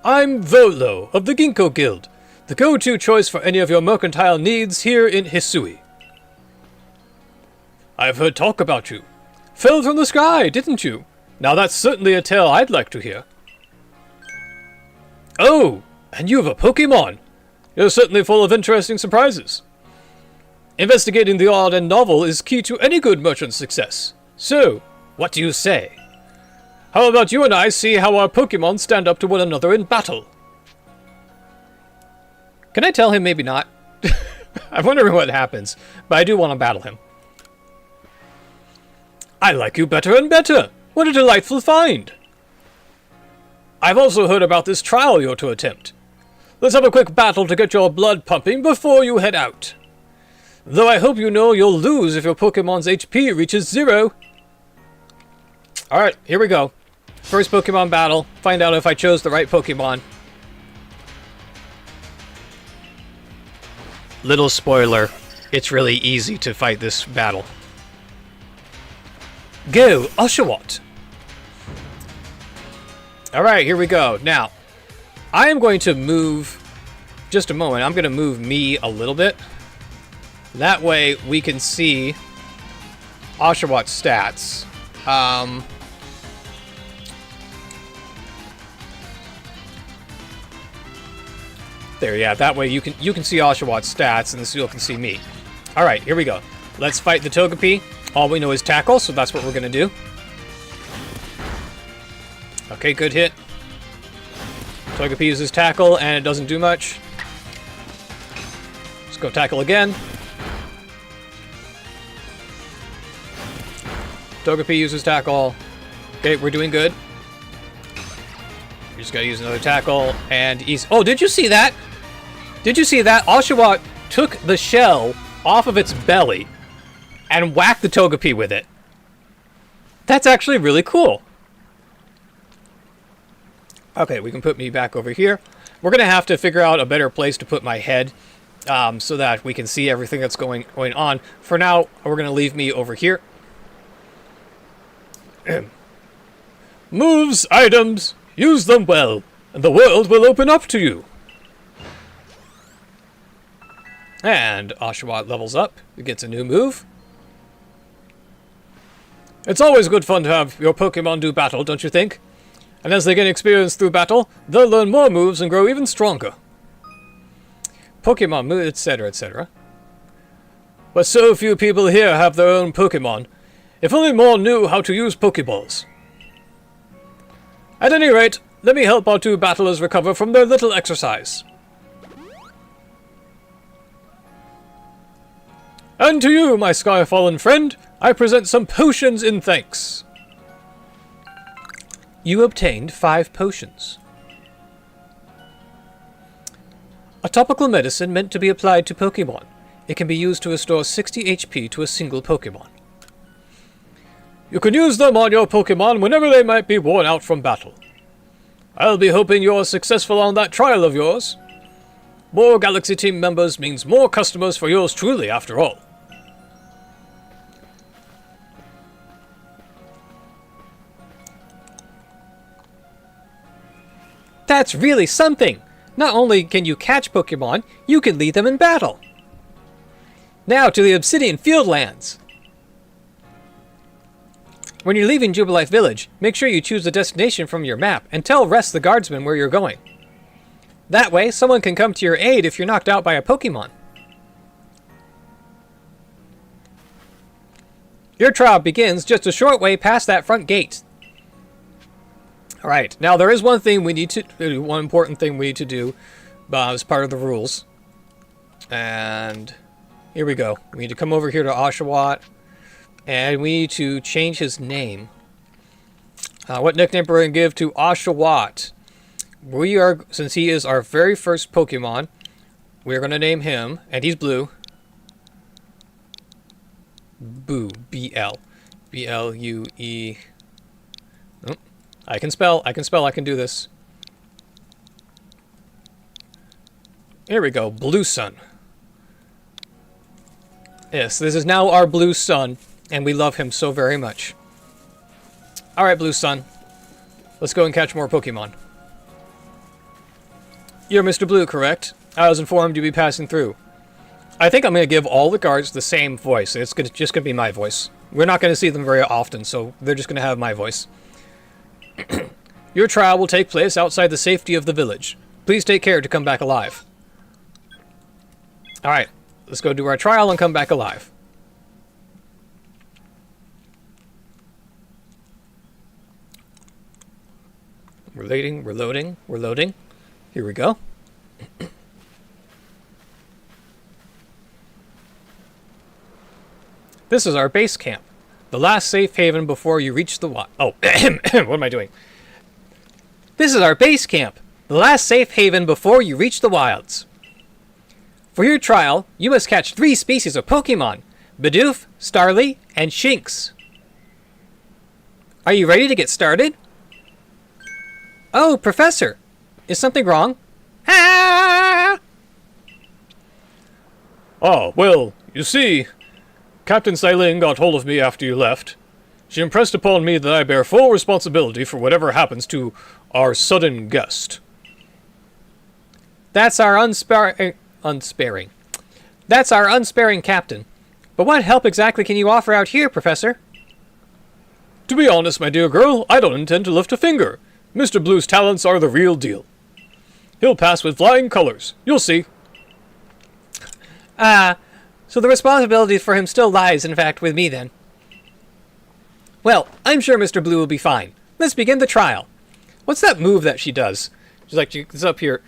I'm Volo of the Ginkgo Guild, the go-to choice for any of your mercantile needs here in Hisui. I've heard talk about you. Fell from the sky, didn't you? Now that's certainly a tale I'd like to hear. Oh, and you have a Pokémon. You're certainly full of interesting surprises. Investigating the odd and novel is key to any good merchant's success. So, what do you say? How about you and I see how our Pokémon stand up to one another in battle? Can I tell him maybe not? I'm wondering what happens, but I do want to battle him. I like you better and better. What a delightful find. I've also heard about this trial you're to attempt. Let's have a quick battle to get your blood pumping before you head out. Though I hope you know you'll lose if your Pokemon's HP reaches 0. Alright, here we go. First Pokemon battle. Find out if I chose the right Pokemon. Little spoiler, it's really easy to fight this battle. Go, Oshawott! Alright, here we go. Now, I am going to move... Just a moment, I'm going to move me a little bit. That way we can see Oshawott's stats. There, yeah, that way you can see Oshawott's stats and the seal can see me. Alright, here we go. Let's fight the Togepi. All we know is tackle, so that's what we're gonna do. Okay, good hit. Togepi uses tackle and it doesn't do much. Let's go tackle again. Togepi uses tackle. Okay, we're doing good. We just gotta use another tackle, and he's... Oh, did you see that? Did you see that? Oshawott took the shell off of its belly and whacked the Togepi with it. That's actually really cool. Okay, we can put me back over here. We're gonna have to figure out a better place to put my head so that we can see everything that's going on. For now, we're gonna leave me over here. Moves, items, use them well, and the world will open up to you. And Oshawott levels up. He gets a new move. It's always good fun to have your Pokemon do battle, don't you think? And as they gain experience through battle, they'll learn more moves and grow even stronger. Pokemon move, etc., etc. But so few people here have their own Pokemon. If only more knew how to use Pokeballs. At any rate, let me help our two battlers recover from their little exercise. And to you, my Skyfallen friend, I present some potions in thanks. You obtained 5 potions. A topical medicine meant to be applied to Pokemon. It can be used to restore 60 HP to a single Pokemon. You can use them on your Pokemon whenever they might be worn out from battle. I'll be hoping you're successful on that trial of yours. More Galaxy Team members means more customers for yours truly, after all. That's really something! Not only can you catch Pokemon, you can lead them in battle. Now to the Obsidian Fieldlands. When you're leaving Jubilife Village, make sure you choose a destination from your map and tell Rest the guardsman where you're going. That way, someone can come to your aid if you're knocked out by a Pokemon. Your trial begins just a short way past that front gate. Alright, now there is one important thing we need to do as part of the rules. And here we go. We need to come over here to Oshawott, and we need to change his name. What nickname we're going to give to Oshawott? We are, since he is our very first Pokemon, we're going to name him, and he's blue. Boo, B-L. B-L-U-E... Oh, I can spell, I can do this. Here we go, Blue Sun. Yes, this is now our Blue Sun, and we love him so very much. Alright, Blue Sun. Let's go and catch more Pokemon. You're Mr. Blue, correct? I was informed you'd be passing through. I think I'm going to give all the guards the same voice. It's just going to be my voice. We're not going to see them very often, so they're just going to have my voice. Your trial will take place outside the safety of the village. Please take care to come back alive. Alright, let's go do our trial and come back alive. We're loading. Here we go. This is our base camp. The last safe haven before you reach the wild. Oh, what am I doing? This is our base camp. The last safe haven before you reach the wilds. For your trial, you must catch 3 species of Pokemon. Bidoof, Starly, and Shinx. Are you ready to get started? Oh, Professor. Is something wrong? Ah! Ah, well, you see, Captain Sailing got hold of me after you left. She impressed upon me that I bear full responsibility for whatever happens to our sudden guest. That's our unsparing. That's our unsparing captain. But what help exactly can you offer out here, Professor? To be honest, my dear girl, I don't intend to lift a finger. Mr. Blue's talents are the real deal. He'll pass with flying colors. You'll see. So the responsibility for him still lies, in fact, with me then. Well, I'm sure Mr. Blue will be fine. Let's begin the trial. What's that move that she does? She's like, she's up here.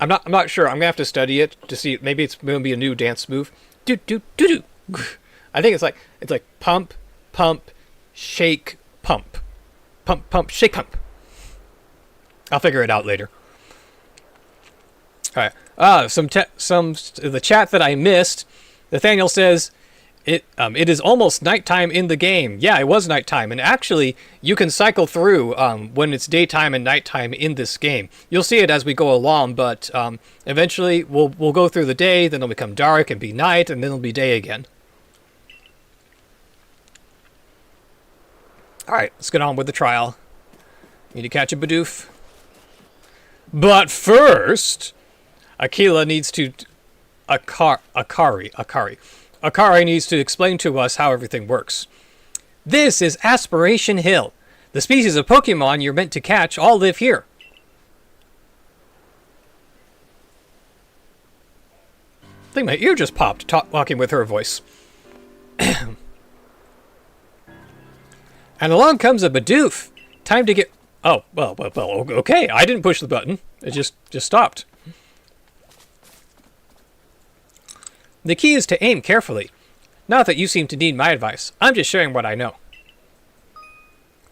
I'm not sure. I'm gonna have to study it to see. Maybe it's gonna be a new dance move. Do do do do. I think it's like pump, pump, shake, pump, pump, pump, shake, pump. I'll figure it out later. All right. Some the chat that I missed. Nathaniel says it is almost nighttime in the game. Yeah, it was nighttime, and actually you can cycle through when it's daytime and nighttime in this game. You'll see it as we go along, but eventually we'll go through the day, then it'll become dark and be night, and then it'll be day again. All right, let's get on with the trial. Need to catch a Bidoof. But first, Akila needs to... Akari needs to explain to us how everything works. This is Aspiration Hill. The species of Pokemon you're meant to catch all live here. I think my ear just popped, talking with her voice. And along comes a Bidoof. Time to get... Oh, well, okay. I didn't push the button. It just stopped. The key is to aim carefully. Not that you seem to need my advice. I'm just sharing what I know.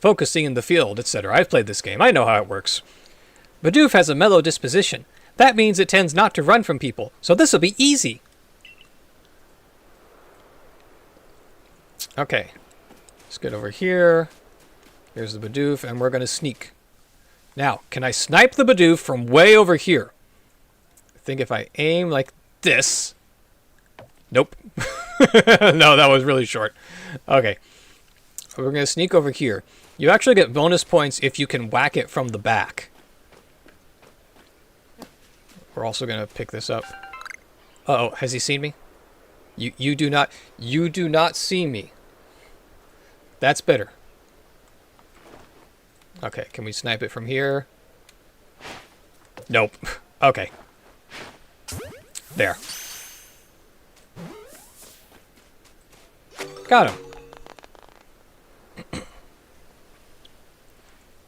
Focusing in the field, etc. I've played this game. I know how it works. Bidoof has a mellow disposition. That means it tends not to run from people. So this will be easy. Okay. Let's get over here. Here's the Bidoof, and we're going to sneak. Now, can I snipe the Bidoof from way over here? I think if I aim like this... Nope. No, that was really short. Okay. We're going to sneak over here. You actually get bonus points if you can whack it from the back. We're also going to pick this up. Uh-oh, has he seen me? You do not see me. That's better. Okay, can we snipe it from here? Nope. Okay. There. Got him.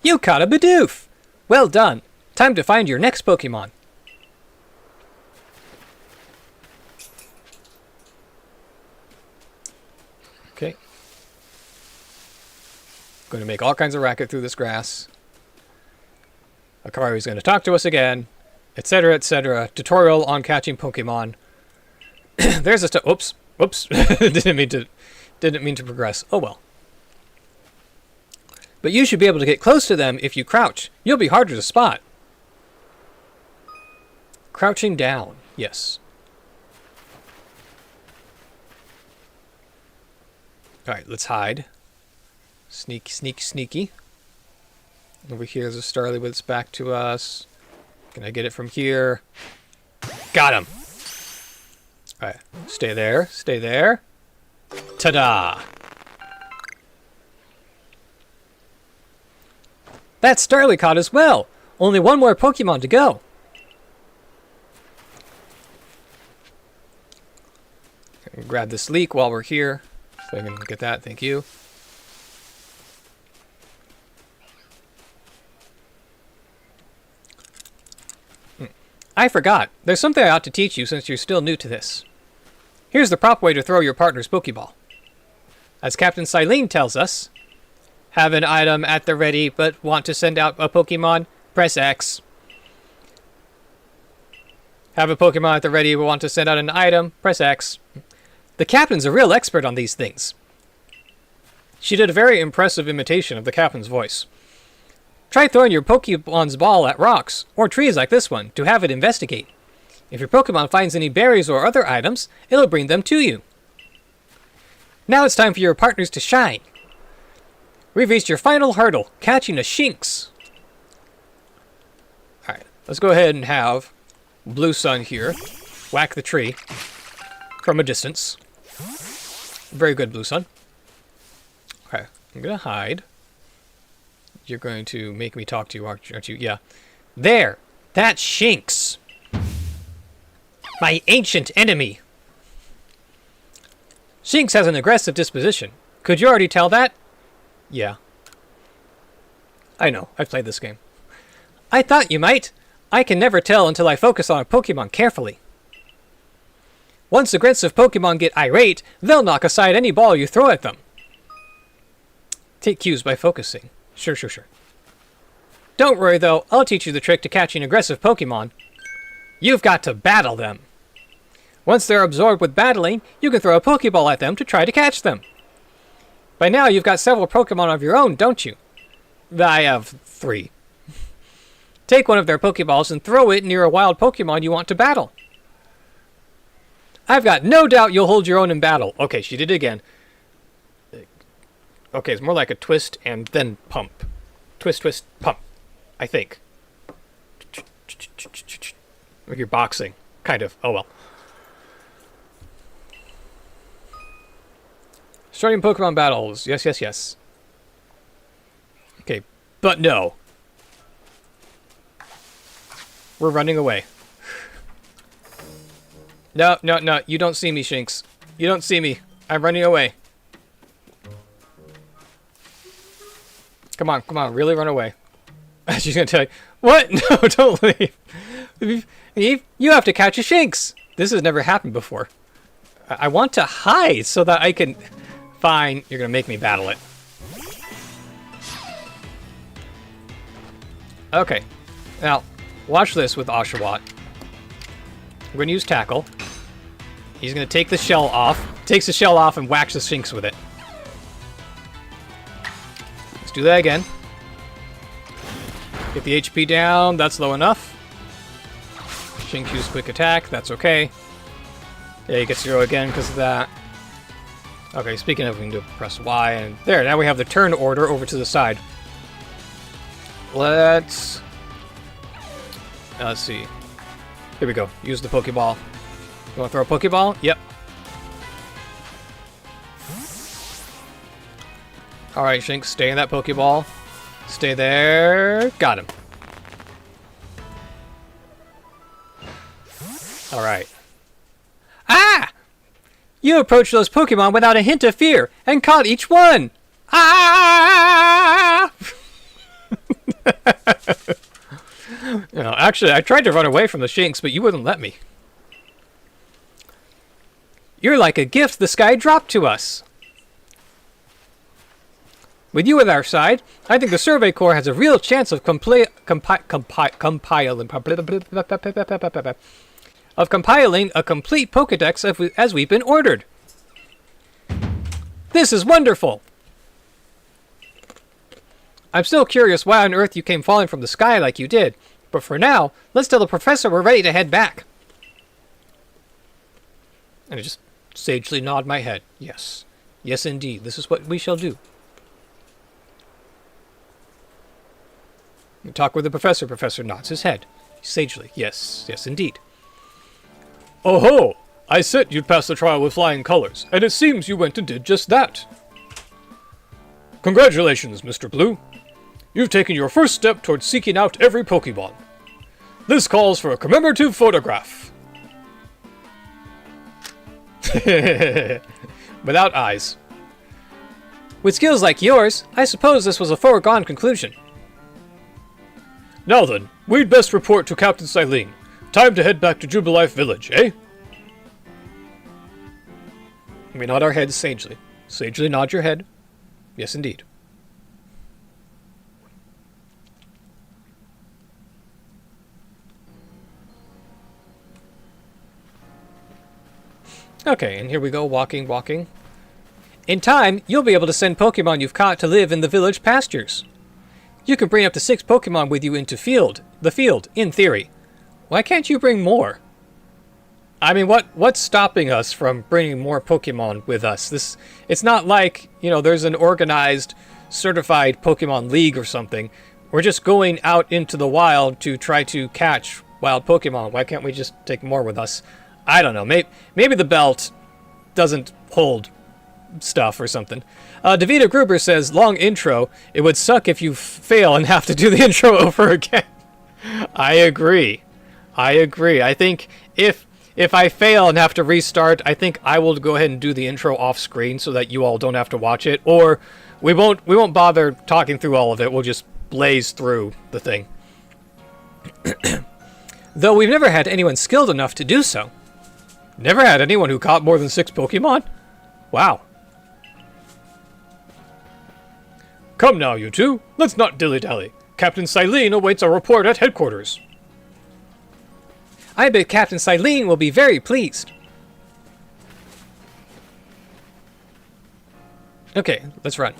You caught a Bidoof! Well done. Time to find your next Pokemon. Okay. Going to make all kinds of racket through this grass. Akari's going to talk to us again, etc., etc. Tutorial on catching Pokemon. There's a oops. didn't mean to progress. Oh well. But you should be able to get close to them if you crouch. You'll be harder to spot. Crouching down. Yes. Alright, let's hide. Sneaky, sneaky, sneaky. Over here, there's a Starly with its back to us. Can I get it from here? Got him! Alright, stay there, stay there. Ta-da! That's Starly caught as well! Only one more Pokemon to go. Grab this leak while we're here. So I can get that, thank you. I forgot. There's something I ought to teach you since you're still new to this. Here's the proper way to throw your partner's Pokeball. As Captain Silene tells us, have an item at the ready but want to send out a Pokemon? Press X. Have a Pokemon at the ready but want to send out an item? Press X. The Captain's a real expert on these things. She did a very impressive imitation of the Captain's voice. Try throwing your Pokemon's ball at rocks, or trees like this one, to have it investigate. If your Pokemon finds any berries or other items, it'll bring them to you. Now it's time for your partners to shine. We've reached your final hurdle, catching a Shinx. Alright, let's go ahead and have Blue Sun here. Whack the tree from a distance. Very good, Blue Sun. Okay, I'm going to hide. You're going to make me talk to you, aren't you? Yeah. There! That's Shinx! My ancient enemy! Shinx has an aggressive disposition. Could you already tell that? Yeah. I know, I've played this game. I thought you might. I can never tell until I focus on a Pokemon carefully. Once aggressive Pokemon get irate, they'll knock aside any ball you throw at them. Take cues by focusing. Sure. Don't worry, though. I'll teach you the trick to catching aggressive Pokemon. You've got to battle them. Once they're absorbed with battling, you can throw a Pokeball at them to try to catch them. By now, you've got several Pokemon of your own, don't you? I have 3. Take one of their Pokeballs and throw it near a wild Pokemon you want to battle. I've got no doubt you'll hold your own in battle. Okay, she did it again. Okay, it's more like a twist and then pump. Twist, twist, pump. I think. Like you're boxing. Kind of. Oh well. Starting Pokemon battles. Yes. Okay, but no. We're running away. No. You don't see me, Shinx. You don't see me. I'm running away. Come on, really run away. She's gonna tell you, what? No, don't leave. You have to catch a Shinx. This has never happened before. I want to hide so that I can... Fine, you're gonna make me battle it. Okay, now, watch this with Oshawott. We're gonna use Tackle. He's gonna take the shell off. Takes the shell off and whacks the Shinx with it. Do that again. Get the HP down. That's low enough. Shinx used quick attack. That's okay. Yeah, he gets 0 again because of that. Okay, speaking of, we can do press Y and there. Now we have the turn order over to the side. Let's see. Here we go. Use the Pokeball. You want to throw a Pokeball? Yep. Alright, Shinx, stay in that Pokeball. Stay there. Got him. Alright. Ah! You approached those Pokemon without a hint of fear, and caught each one! Ah! Actually, I tried to run away from the Shinx, but you wouldn't let me. You're like a gift the sky dropped to us. With you at our side, I think the Survey Corps has a real chance of compiling a complete Pokédex as we've been ordered. This is wonderful! I'm still curious why on earth you came falling from the sky like you did, but for now, let's tell the professor we're ready to head back. And I just sagely nod my head. Yes. Yes, indeed. This is what we shall do. You talk with the professor. Professor nods his head. Sagely. Yes, yes, indeed. Oh ho! I said you'd pass the trial with flying colors, and it seems you went and did just that. Congratulations, Mr. Blue. You've taken your first step towards seeking out every Pokemon. This calls for a commemorative photograph. Without eyes. With skills like yours, I suppose this was a foregone conclusion. Now then, we'd best report to Captain Silene. Time to head back to Jubilife Village, eh? We nod our heads sagely. Sagely nod your head. Yes, indeed. Okay, and here we go, walking. In time, you'll be able to send Pokemon you've caught to live in the village pastures. You can bring up to 6 Pokemon with you into the field, in theory. Why can't you bring more? I mean, what's stopping us from bringing more Pokemon with us? It's not like, there's an organized, certified Pokemon League or something. We're just going out into the wild to try to catch wild Pokemon. Why can't we just take more with us? I don't know. Maybe the belt doesn't hold stuff or something. Davida Gruber says, long intro. It would suck if you fail and have to do the intro over again. I agree. I think if I fail and have to restart, I think I will go ahead and do the intro off screen so that you all don't have to watch it. Or we won't bother talking through all of it. We'll just blaze through the thing. Though we've never had anyone skilled enough to do so. Never had anyone who caught more than 6 Pokemon? Wow. Come now, you two. Let's not dilly-dally. Captain Silene awaits our report at headquarters. I bet Captain Silene will be very pleased. Okay, let's run.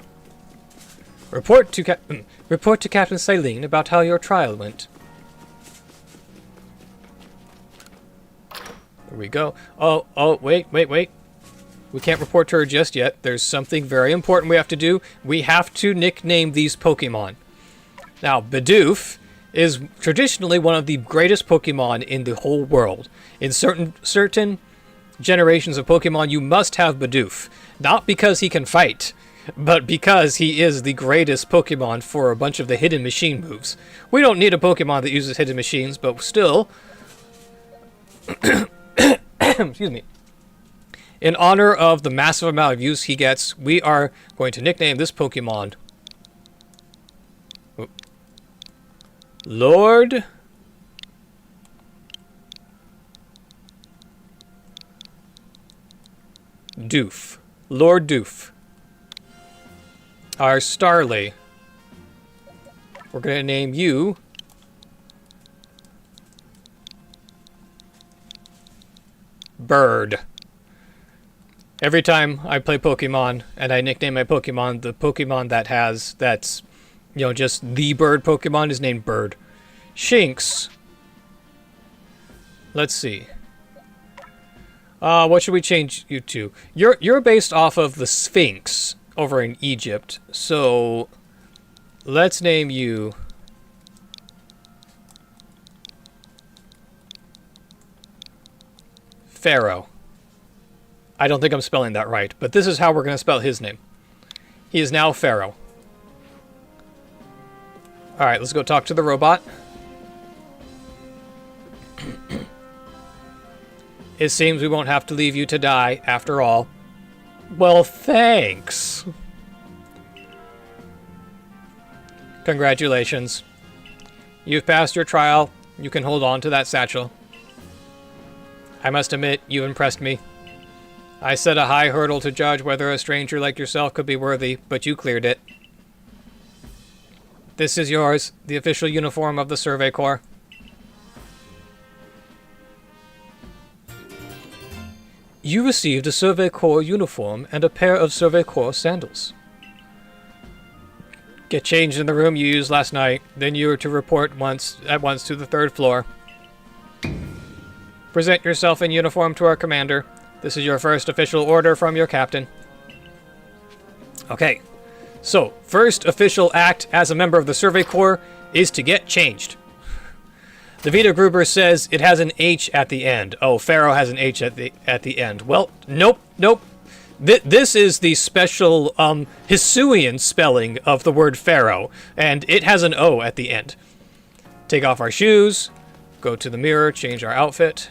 Report to Captain Silene about how your trial went. There we go. Oh, wait. We can't report to her just yet. There's something very important we have to do. We have to nickname these Pokemon. Now, Bidoof is traditionally one of the greatest Pokemon in the whole world. In certain generations of Pokemon, you must have Bidoof. Not because he can fight, but because he is the greatest Pokemon for a bunch of the hidden machine moves. We don't need a Pokemon that uses hidden machines, but still... Excuse me. In honor of the massive amount of use he gets, we are going to nickname this Pokemon Lord Doof. Lord Doof. Our Starly. We're going to name you Bird. Every time I play Pokemon and I nickname my Pokemon, the Pokemon that's just the bird Pokemon is named Bird. Shinx. Let's see. What should we change you to? You're based off of the Sphinx over in Egypt, so let's name you Pharaoh. I don't think I'm spelling that right, but this is how we're going to spell his name. He is now Pharaoh. Alright, let's go talk to the robot. It seems we won't have to leave you to die, after all. Well, thanks. Congratulations. You've passed your trial. You can hold on to that satchel. I must admit, you impressed me. I set a high hurdle to judge whether a stranger like yourself could be worthy, but you cleared it. This is yours, the official uniform of the Survey Corps. You received a Survey Corps uniform and a pair of Survey Corps sandals. Get changed in the room you used last night, then you are to report at once to the 3rd floor. Present yourself in uniform to our commander. This is your first official order from your captain. Okay, so first official act as a member of the Survey Corps is to get changed. The Vita Gruber says it has an H at the end. Oh, Pharaoh has an H at the end. Well, nope. This is the special Hisuian spelling of the word Pharaoh, and it has an O at the end. Take off our shoes, go to the mirror, change our outfit.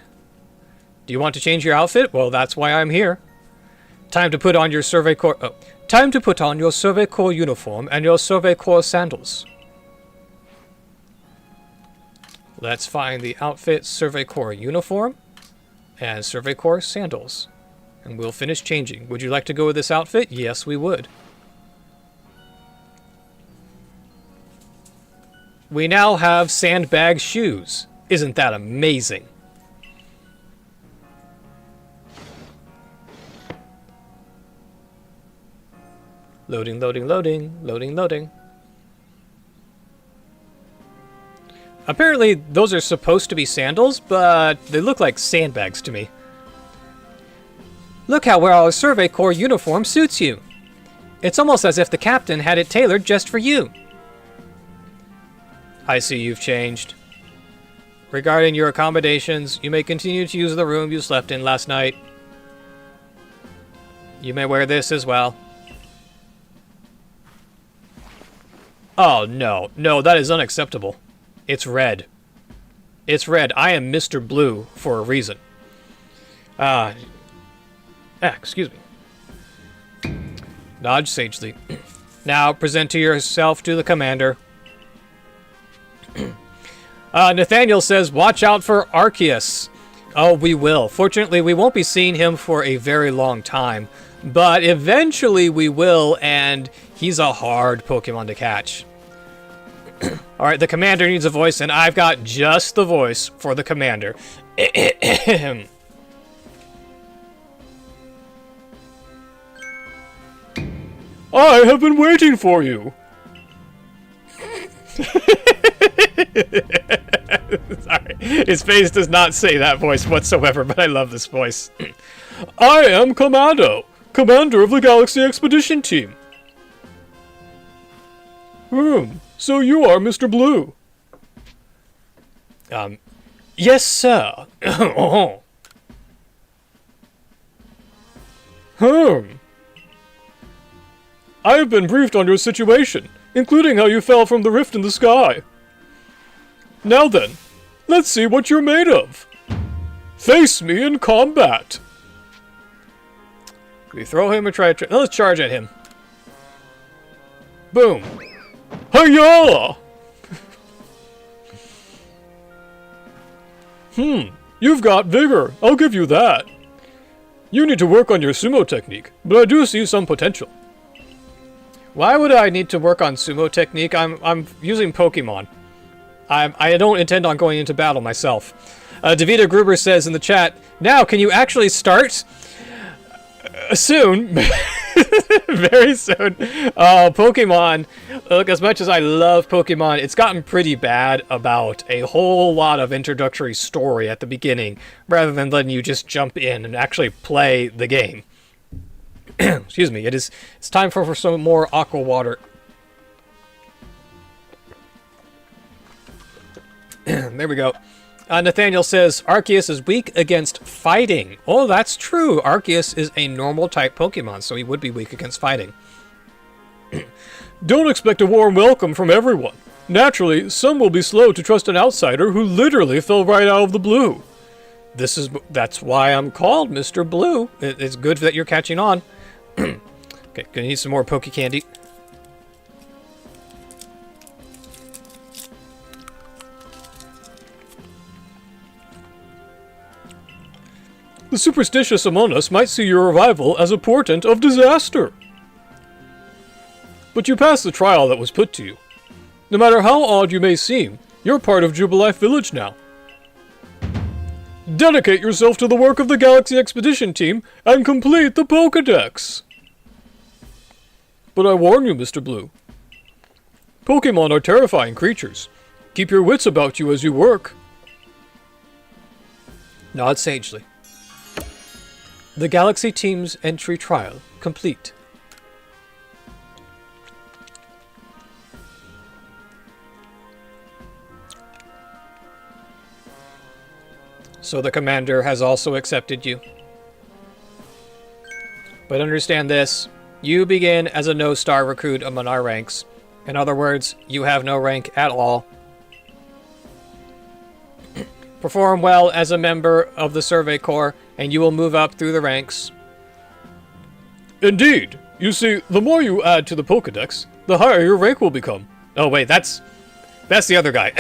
Do you want to change your outfit? Well, that's why I'm here. Time to put on your Survey Corps. Oh, time to put on your Survey Corps uniform and your Survey Corps sandals. Let's find the outfit, Survey Corps uniform, and Survey Corps sandals. And we'll finish changing. Would you like to go with this outfit? Yes, we would. We now have sandbag shoes. Isn't that amazing? Loading, loading, loading, loading, loading. Apparently, those are supposed to be sandals, but they look like sandbags to me. Look how well our Survey Corps uniform suits you. It's almost as if the captain had it tailored just for you. I see you've changed. Regarding your accommodations, you may continue to use the room you slept in last night. You may wear this as well. Oh, no. No, that is unacceptable. It's red. It's red. I am Mr. Blue for a reason. Excuse me. Nod sagely. Now present to yourself to the commander. Nathaniel says, watch out for Arceus. Oh, we will. Fortunately, we won't be seeing him for a very long time. But eventually we will, and he's a hard Pokemon to catch. Alright, the commander needs a voice, and I've got just the voice for the commander. I have been waiting for you. Sorry, his face does not say that voice whatsoever, but I love this voice. I am Commando, commander of the Galaxy Expedition Team. So you are Mr. Blue. Yes, sir. I have been briefed on your situation, including how you fell from the rift in the sky. Now then, let's see what you're made of. Face me in combat. Can we throw him or try to... Let's charge at him. Boom. Hiya! You've got vigor, I'll give you that. You need to work on your sumo technique, but I do see some potential. Why would I need to work on sumo technique? I'm using Pokemon. I don't intend on going into battle myself. Davida Gruber says in the chat, now can you actually start? Soon. Very soon. Pokemon, look, as much as I love Pokemon, it's gotten pretty bad about a whole lot of introductory story at the beginning, rather than letting you just jump in and actually play the game. Excuse me, it's time for some more aqua water. There we go. Nathaniel says, Arceus is weak against fighting. Oh, that's true. Arceus is a normal type Pokemon, so he would be weak against fighting. Don't expect a warm welcome from everyone. Naturally, some will be slow to trust an outsider who literally fell right out of the blue. That's why I'm called Mr. Blue. It's good that you're catching on. Okay, gonna need some more Poke Candy. The superstitious among us might see your arrival as a portent of disaster. But you passed the trial that was put to you. No matter how odd you may seem, you're part of Jubilife Village now. Dedicate yourself to the work of the Galaxy Expedition Team and complete the Pokédex. But I warn you, Mr. Blue. Pokémon are terrifying creatures. Keep your wits about you as you work. Nod sagely. The Galaxy Team's entry trial complete. So the commander has also accepted you. But understand this, you begin as a no-star recruit among our ranks. In other words, you have no rank at all. Perform well as a member of the Survey Corps, and you will move up through the ranks. Indeed. You see, the more you add to the Pokédex, the higher your rank will become. Oh wait, that's the other guy.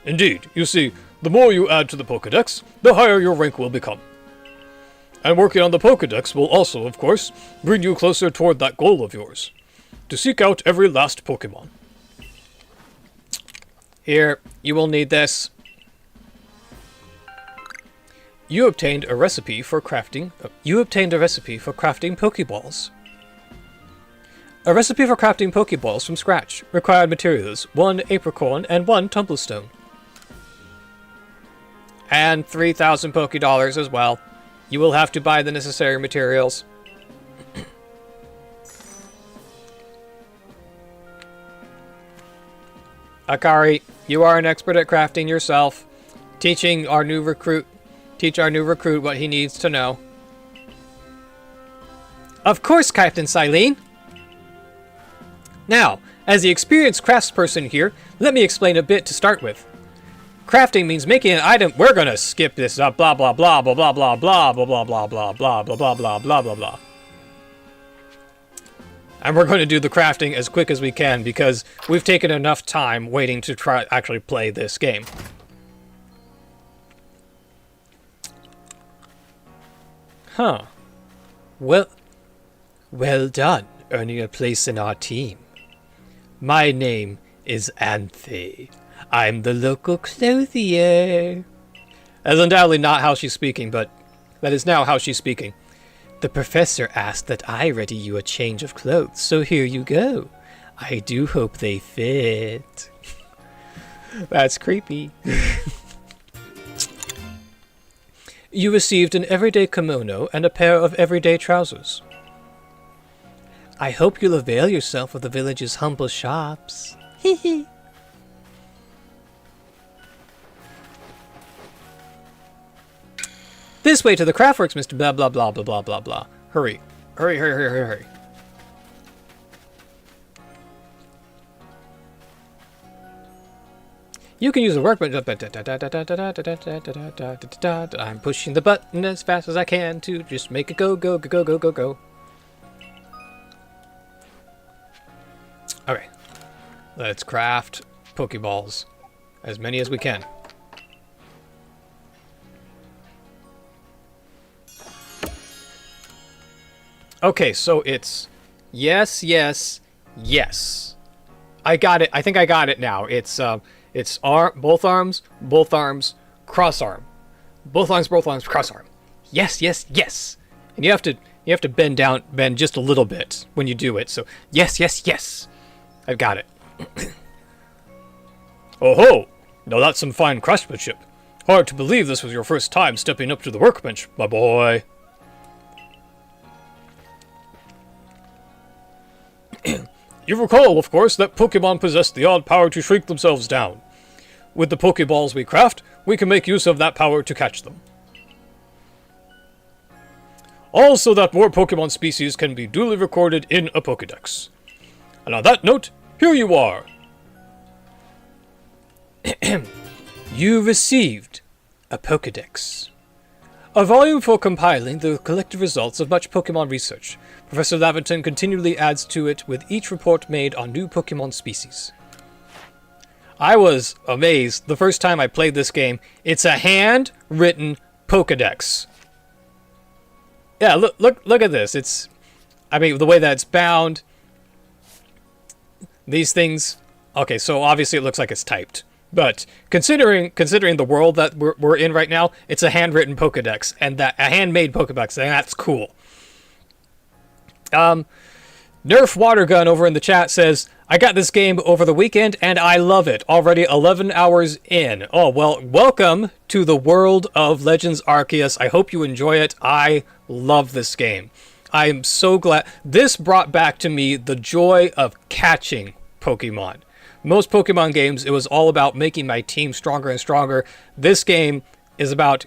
Indeed. You see, the more you add to the Pokédex, the higher your rank will become. And working on the Pokédex will also, of course, bring you closer toward that goal of yours. To seek out every last Pokémon. Here, you will need this. You obtained a recipe for crafting Pokeballs. A recipe for crafting Pokeballs from scratch. Required materials: 1 apricorn and 1 tumblestone. And 3,000 Pokédollars as well. You will have to buy the necessary materials. Akari, you are an expert at crafting yourself. Teach our new recruit what he needs to know. Of course, Captain Silene. Now, as the experienced craftsperson here, let me explain a bit to start with. Crafting means making an item. We're gonna skip this up. Blah blah blah blah blah blah blah blah blah blah blah blah blah blah blah blah blah blah. And we're going to do the crafting as quick as we can because we've taken enough time waiting to try actually play this game. Huh. Well done, earning a place in our team. My name is Anthe. I'm the local clothier. That's undoubtedly not how she's speaking, but that is now how she's speaking. The professor asked that I ready you a change of clothes, so here you go. I do hope they fit. That's creepy. You received an everyday kimono and a pair of everyday trousers. I hope you'll avail yourself of the village's humble shops. Hee. This way to the craftworks, Mr. Blah blah blah blah blah blah blah. Hurry. Hurry. You can use the workbench. I'm pushing the button as fast as I can to just make it go. Okay. Let's craft Pokeballs. As many as we can. Okay, so it's yes. I got it. I think I got it now. It's both arms, cross arm. Both arms, cross arm. Yes. And you have to bend just a little bit when you do it. So yes. I've got it. Oh ho! Now that's some fine craftsmanship. Hard to believe this was your first time stepping up to the workbench, my boy. You recall, of course, that Pokémon possess the odd power to shrink themselves down. With the Pokéballs we craft, we can make use of that power to catch them. Also that more Pokémon species can be duly recorded in a Pokédex. And on that note, here you are. You received a Pokédex. A volume for compiling the collective results of much Pokémon research. Professor Laventon continually adds to it with each report made on new Pokémon species. I was amazed the first time I played this game. It's a hand-written Pokédex. Yeah, look at this. I mean, the way that it's bound. These things. Okay, so obviously it looks like it's typed. But considering the world that we're in right now, it's a handwritten Pokédex and a handmade Pokédex, and that's cool. Nerf Watergun over in the chat says, I got this game over the weekend and I love it. Already 11 hours in. Oh, well, welcome to the world of Legends Arceus. I hope you enjoy it. I love this game. I am so glad. This brought back to me the joy of catching Pokemon. Most Pokemon games, it was all about making my team stronger and stronger. This game is about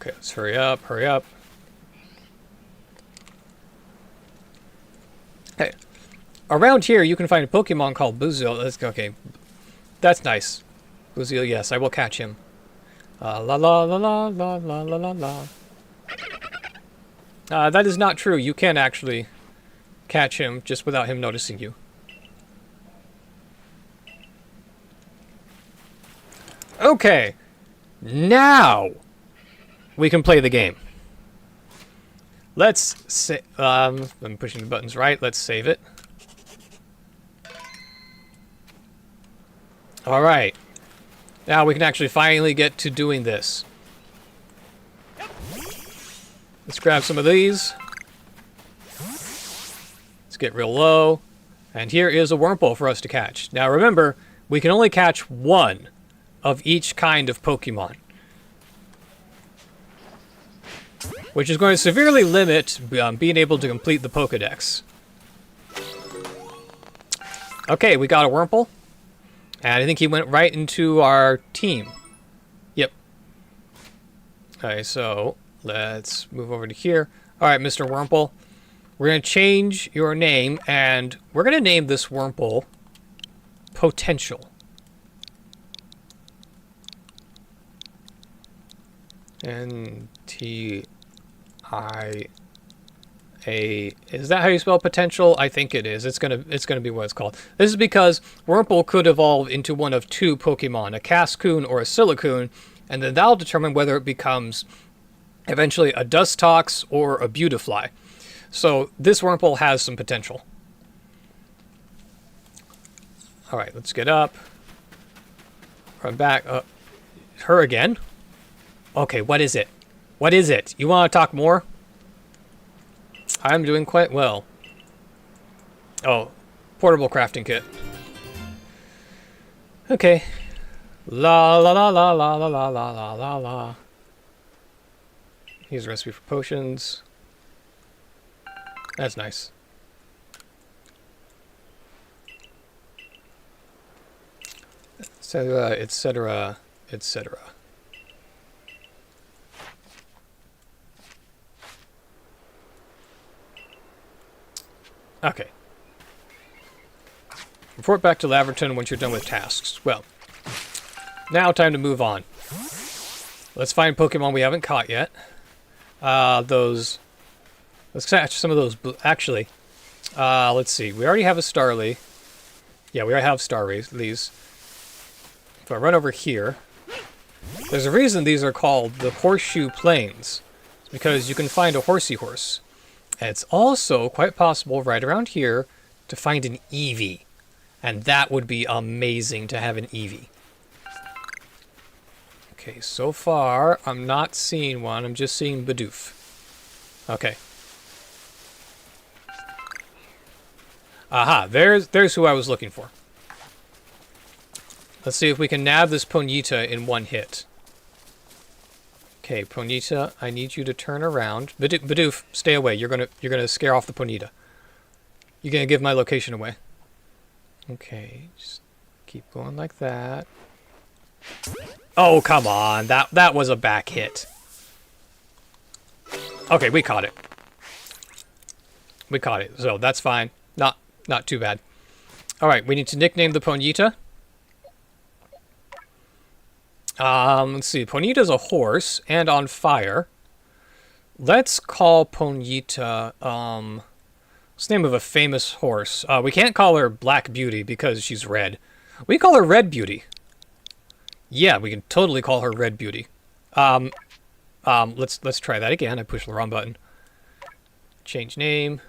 Okay, let's hurry up, hurry up. Hey, around here you can find a Pokemon called Buzzile. Let's go. Okay, that's nice. Buzzile, yes, I will catch him. La la la la la la la la la. That is not true. You can actually catch him just without him noticing you. Okay, now we can play the game. Let's say I'm pushing the buttons right. Let's save it. All right. Now we can actually finally get to doing this. Let's grab some of these. Let's get real low. And here is a Wurmple for us to catch. Now remember, we can only catch one of each kind of Pokemon, which is going to severely limit being able to complete the Pokédex. Okay, we got a Wurmple. And I think he went right into our team. Yep. Okay, so let's move over to here. All right, Mr. Wurmple. We're going to change your name, and we're going to name this Wurmple Potential. N-T-I-A. Is that how you spell potential? I think it is. It's gonna be what it's called. This is because Wurmple could evolve into one of two Pokemon, a Cascoon or a Silicoon, and then that'll determine whether it becomes eventually a Dustox or a Beautifly. So this Wurmple has some potential. All right, let's get up. Run back. Her again? Okay, what is it? What is it? You want to talk more? I'm doing quite well. Oh, portable crafting kit. Okay. La la la la la la la la la la la. Here's a recipe for potions. That's nice. Etc., etc., etc. Okay. Report back to Laverton once you're done with tasks. Well, now time to move on. Let's find Pokemon we haven't caught yet. Let's catch some of those. Actually, let's see. We already have a Starly. Yeah, we already have Starlies. If I run over here, there's a reason these are called the Horseshoe Plains. It's because you can find a horsey horse. And it's also quite possible right around here to find an Eevee. And that would be amazing to have an Eevee. Okay, so far I'm not seeing one. I'm just seeing Bidoof. Okay. Aha, there's who I was looking for. Let's see if we can nab this Ponyta in one hit. Okay, Ponyta, I need you to turn around. Bidoof, stay away. You're gonna scare off the Ponyta. You're gonna give my location away. Okay, just keep going like that. Oh, come on. That was a back hit. Okay, we caught it. We caught it, so that's fine. Not too bad. All right, we need to nickname the Ponyta. Let's see. Ponyta's a horse and on fire. Let's call Ponyta, what's the name of a famous horse? We can't call her Black Beauty because she's red. We call her Red Beauty. Yeah, we can totally call her Red Beauty. Let's try that again. I pushed the wrong button. Change name.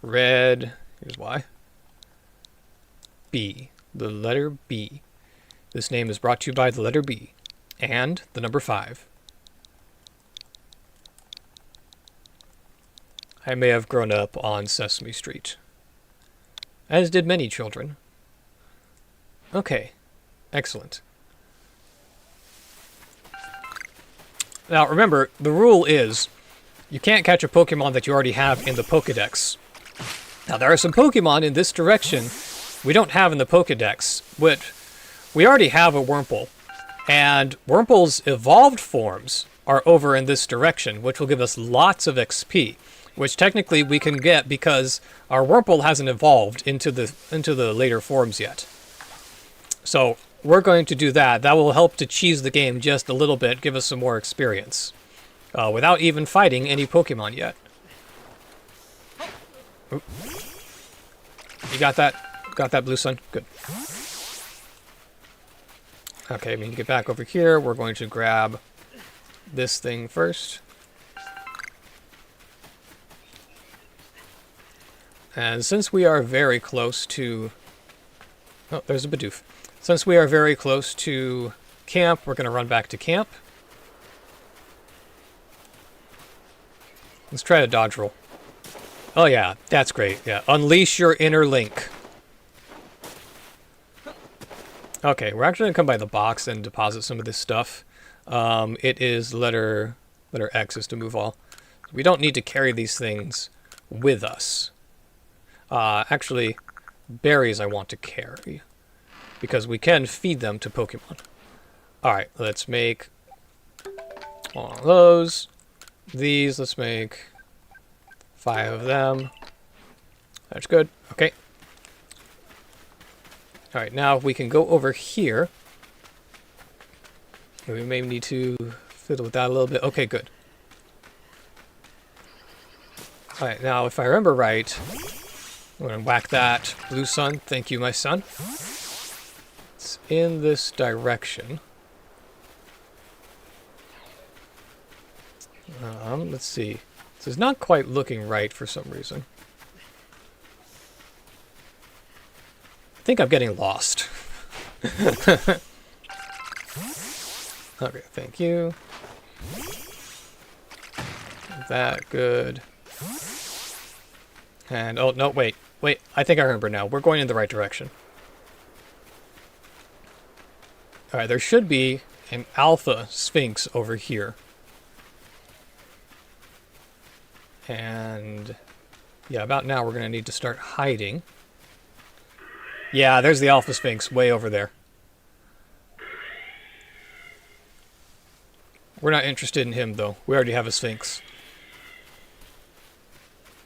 Red. Here's why. B. The letter B. This name is brought to you by the letter B. And the number 5. I may have grown up on Sesame Street. As did many children. Okay. Excellent. Now remember, the rule is you can't catch a Pokemon that you already have in the Pokédex. Now there are some Pokemon in this direction we don't have in the Pokédex, we already have a Wurmple, and Wurmple's evolved forms are over in this direction, which will give us lots of XP, which technically we can get because our Wurmple hasn't evolved into the later forms yet. So we're going to do that. That will help to cheese the game just a little bit, give us some more experience, without even fighting any Pokemon yet. Oop. You got that? Got that, Blue Sun? Good. Okay, we need to get back over here. We're going to grab this thing first. And since we are very close to... Oh, there's a Bidoof. Since we are very close to camp, we're going to run back to camp. Let's try a dodge roll. Oh yeah, that's great. Yeah, unleash your inner Link. Okay, we're actually going to come by the box and deposit some of this stuff. It is letter X is to move all. We don't need to carry these things with us. Actually, berries I want to carry, because we can feed them to Pokemon. Alright, let's make one of those. These, let's make 5 of them. That's good. Okay. Alright, now we can go over here. We may need to fiddle with that a little bit. Okay, good. Alright, now if I remember right, I'm going to whack that Blue Sun. Thank you, my son. It's in this direction. Let's see. This is not quite looking right for some reason. I think I'm getting lost. Okay, thank you. That, good. And, oh, no, wait, I think I remember now. We're going in the right direction. Alright, there should be an Alpha Sphinx over here. And, yeah, about now we're going to need to start hiding. Yeah, there's the Alpha Sphinx way over there. We're not interested in him, though. We already have a Sphinx.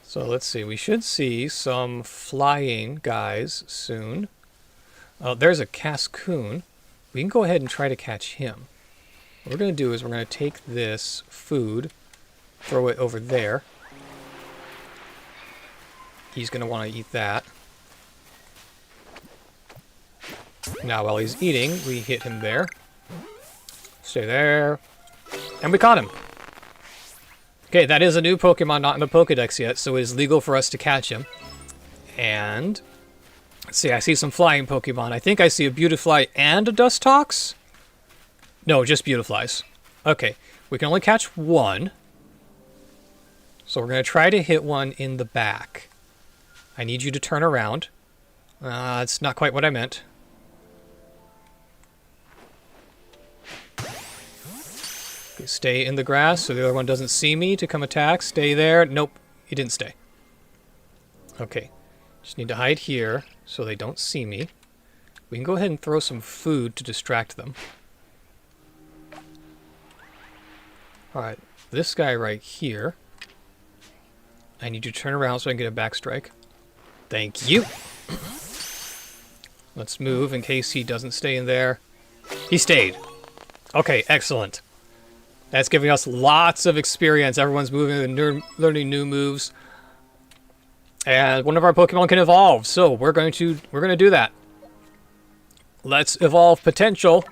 So let's see. We should see some flying guys soon. Oh, there's a Cascoon. We can go ahead and try to catch him. What we're going to do is we're going to take this food, throw it over there. He's going to want to eat that. Now, while he's eating, we hit him there. Stay there. And we caught him. Okay, that is a new Pokemon not in the Pokédex yet, so it is legal for us to catch him. And, let's see, I see some flying Pokemon. I think I see a Beautifly and a Dustox? No, just Beautiflies. Okay, we can only catch one. So we're going to try to hit one in the back. I need you to turn around. It's not quite what I meant. Okay, stay in the grass so the other one doesn't see me to come attack. Stay there. Nope, he didn't stay. Okay, just need to hide here so they don't see me. We can go ahead and throw some food to distract them. Alright, this guy right here. I need you to turn around so I can get a back strike. Thank you. Let's move in case he doesn't stay in there. He stayed. Okay, excellent. That's giving us lots of experience. Everyone's moving and learning new moves. And one of our Pokemon can evolve, so we're going to do that. Let's evolve Potential.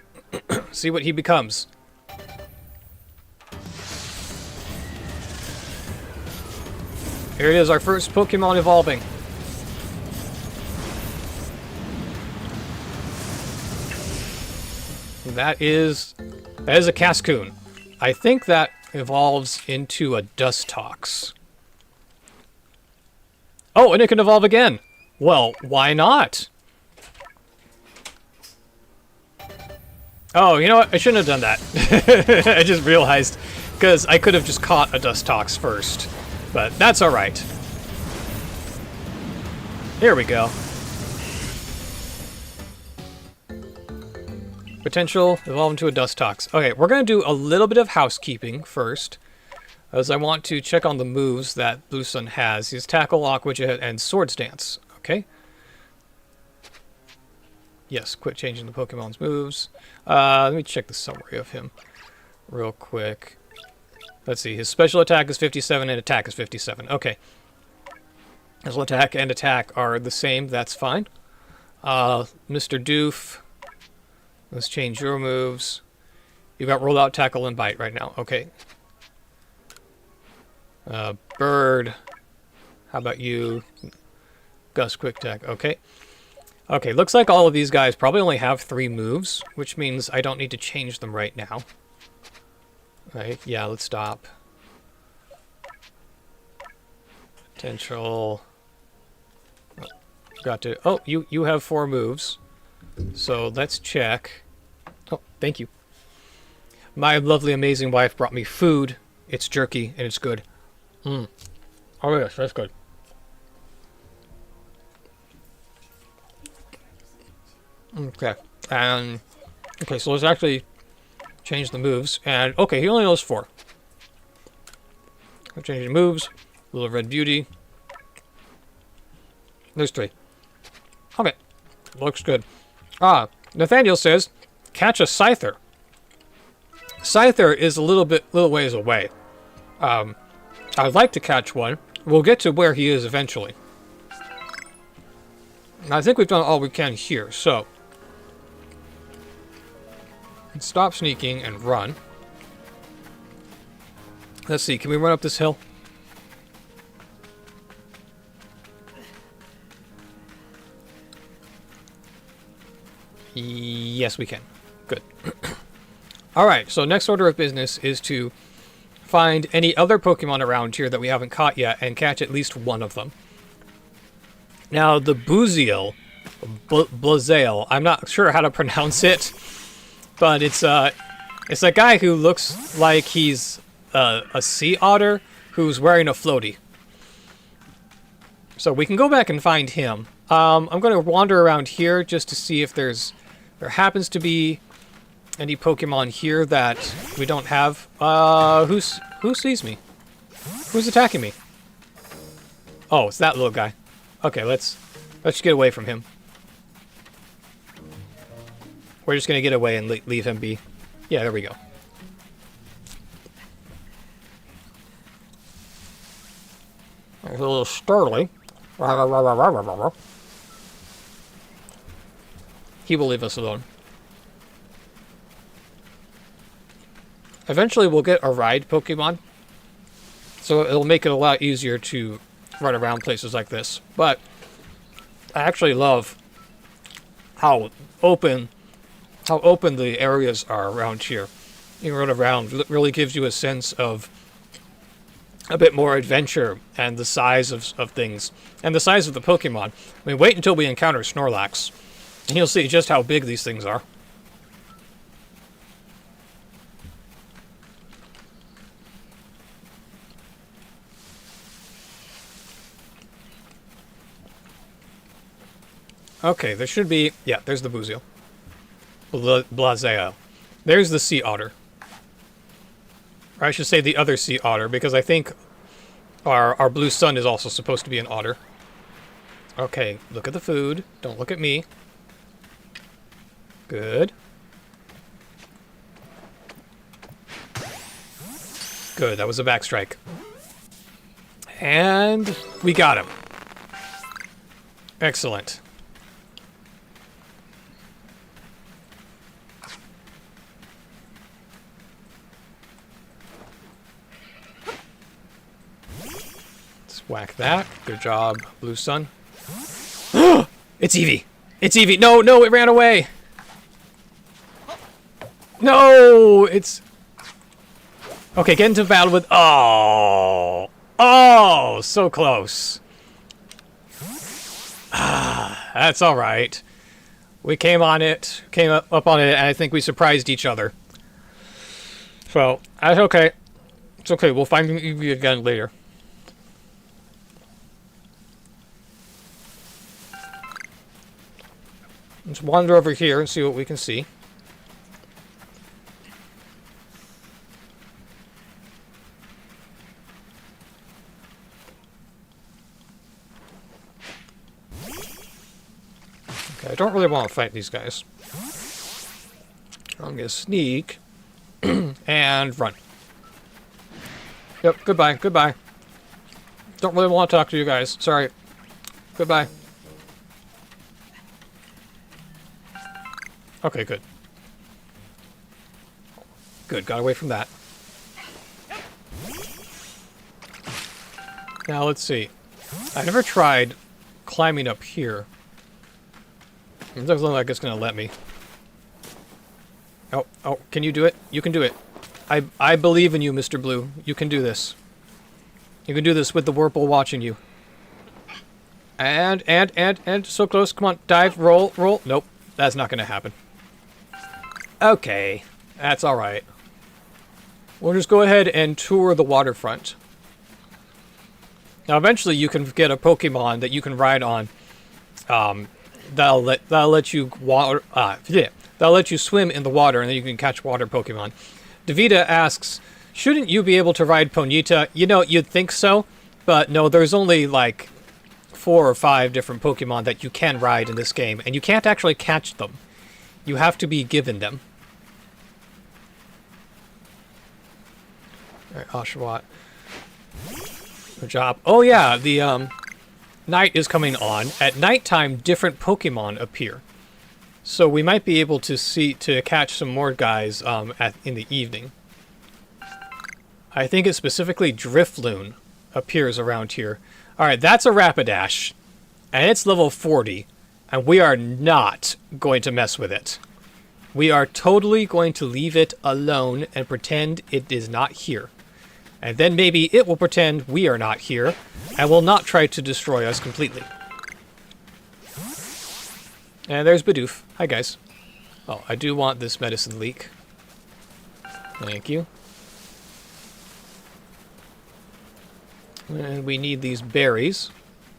See what he becomes. Here it is, our first Pokemon evolving. That is a Cascoon. I think that evolves into a Dustox. Oh, and it can evolve again. Well, why not? Oh, you know what? I shouldn't have done that. I just realized, because I could have just caught a Dustox first. But that's alright. Here we go. Potential, evolve into a Dustox. Okay, we're going to do a little bit of housekeeping first, as I want to check on the moves that Blue Sun has. He has Tackle, Lock, Widget, and Swords Dance. Okay. Yes, quit changing the Pokemon's moves. Let me check the summary of him real quick. Let's see, his special attack is 57 and attack is 57. Okay. His attack and attack are the same, that's fine. Mr. Doof, let's change your moves. You got Rollout, Tackle, and Bite right now. Okay. Bird, how about you? Gust, Quick Attack, okay. Okay, looks like all of these guys probably only have 3 moves, which means I don't need to change them right now. Right, yeah, let's stop. Potential. Got to. Oh, you have 4 moves. So let's check. Oh, thank you. My lovely, amazing wife brought me food. It's jerky and it's good. Oh yes, that's good. Okay, and okay, so let's actually change the moves. And okay, he only knows 4. I'll change the moves. Little Red Beauty. There's 3. Okay, looks good. Nathaniel says, catch a Scyther. Scyther is a little ways away. I'd like to catch one. We'll get to where he is eventually. I think we've done all we can here, so stop sneaking and run. Let's see, can we run up this hill? Yes, we can. Good. Alright, so next order of business is to find any other Pokemon around here that we haven't caught yet and catch at least one of them. Now, the Buziel, Blaziel, I'm not sure how to pronounce it, but it's a guy who looks like he's a sea otter who's wearing a floaty. So we can go back and find him. I'm going to wander around here just to see if there happens to be any Pokemon here that we don't have. Who sees me? Who's attacking me? Oh, it's that little guy. Okay, let's get away from him. We're just gonna get away and leave him be. Yeah, there we go. There's a little Starly. He will leave us alone. Eventually we'll get a ride Pokemon, so it'll make it a lot easier to run around places like this. But I actually love how open the areas are around here. You can run around. It really gives you a sense of a bit more adventure and the size of things. And the size of the Pokemon. I mean, wait until we encounter Snorlax, and you'll see just how big these things are. Okay, there should be... Yeah, there's the Buziel. Blazeo. There's the Sea Otter. Or I should say the other Sea Otter, because I think our Blue Sun is also supposed to be an otter. Okay, look at the food. Don't look at me. Good. Good, that was a backstrike. And we got him. Excellent. Whack that. Good job, Blue Sun. It's Eevee! It's Eevee! No, no, it ran away! No! It's... Okay, get into battle with... Oh! Oh! So close. That's alright. We came on it, came up on it, and I think we surprised each other. So, that's okay. It's okay, we'll find Eevee again later. Let's wander over here and see what we can see. Okay, I don't really want to fight these guys. I'm gonna sneak and run. Yep, goodbye, goodbye. Don't really want to talk to you guys. Sorry. Goodbye. Okay, good. Good, got away from that. Now, let's see. I never tried climbing up here. It doesn't look like it's going to let me. Oh, can you do it? You can do it. I believe in you, Mr. Blue. You can do this. You can do this with the Whirlpool watching you. And, so close. Come on, dive, roll. Nope, that's not going to happen. Okay, that's alright. We'll just go ahead and tour the waterfront. Now, eventually you can get a Pokemon that you can ride on. That'll let you that'll let you swim in the water, and then you can catch water Pokemon. Davida asks, shouldn't you be able to ride Ponyta? You know, you'd think so, but no, there's only like 4 or 5 different Pokemon that you can ride in this game, and you can't actually catch them. You have to be given them. Alright, Oshawott. Good job. Oh yeah, the night is coming on. At nighttime, different Pokemon appear. So we might be able to catch some more guys in the evening. I think it specifically Drifloon appears around here. Alright, that's a Rapidash. And it's level 40. And we are not going to mess with it. We are totally going to leave it alone and pretend it is not here. And then maybe it will pretend we are not here and will not try to destroy us completely. And there's Bidoof. Hi, guys. Oh, I do want this medicine leak. Thank you. And we need these berries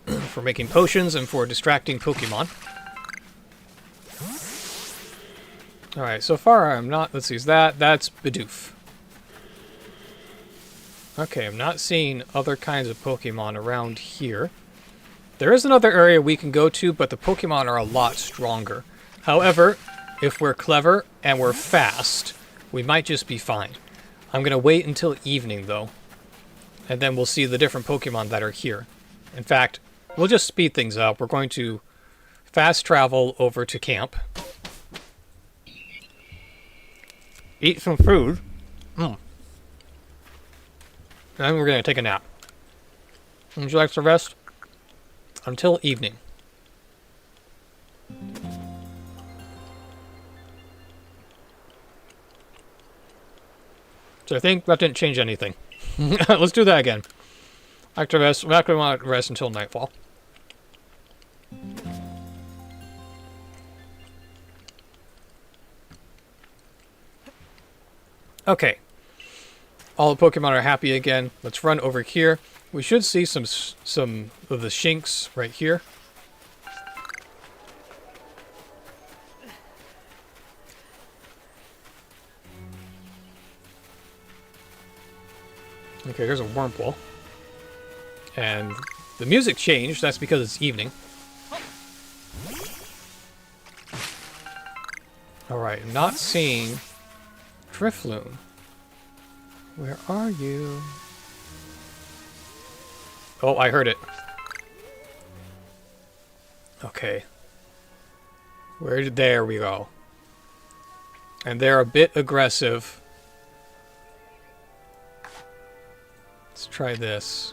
for making potions and for distracting Pokemon. Alright, so far I'm not... Let's see, that's Bidoof. Okay, I'm not seeing other kinds of Pokemon around here. There is another area we can go to, but the Pokemon are a lot stronger. However, if we're clever and we're fast, we might just be fine. I'm going to wait until evening, though. And then we'll see the different Pokemon that are here. In fact, we'll just speed things up. We're going to fast travel over to camp. Eat some food. And we're going to take a nap. Would you like to rest? Until evening. So I think that didn't change anything. Let's do that again. Like to rest. We actually want to rest until nightfall. Okay. All the Pokemon are happy again. Let's run over here. We should see some of the Shinx right here. Okay, here's a Wurmple. And the music changed. That's because it's evening. Alright, I'm not seeing Drifloon. Where are you? Oh, I heard it. Okay. There we go. And they're a bit aggressive. Let's try this.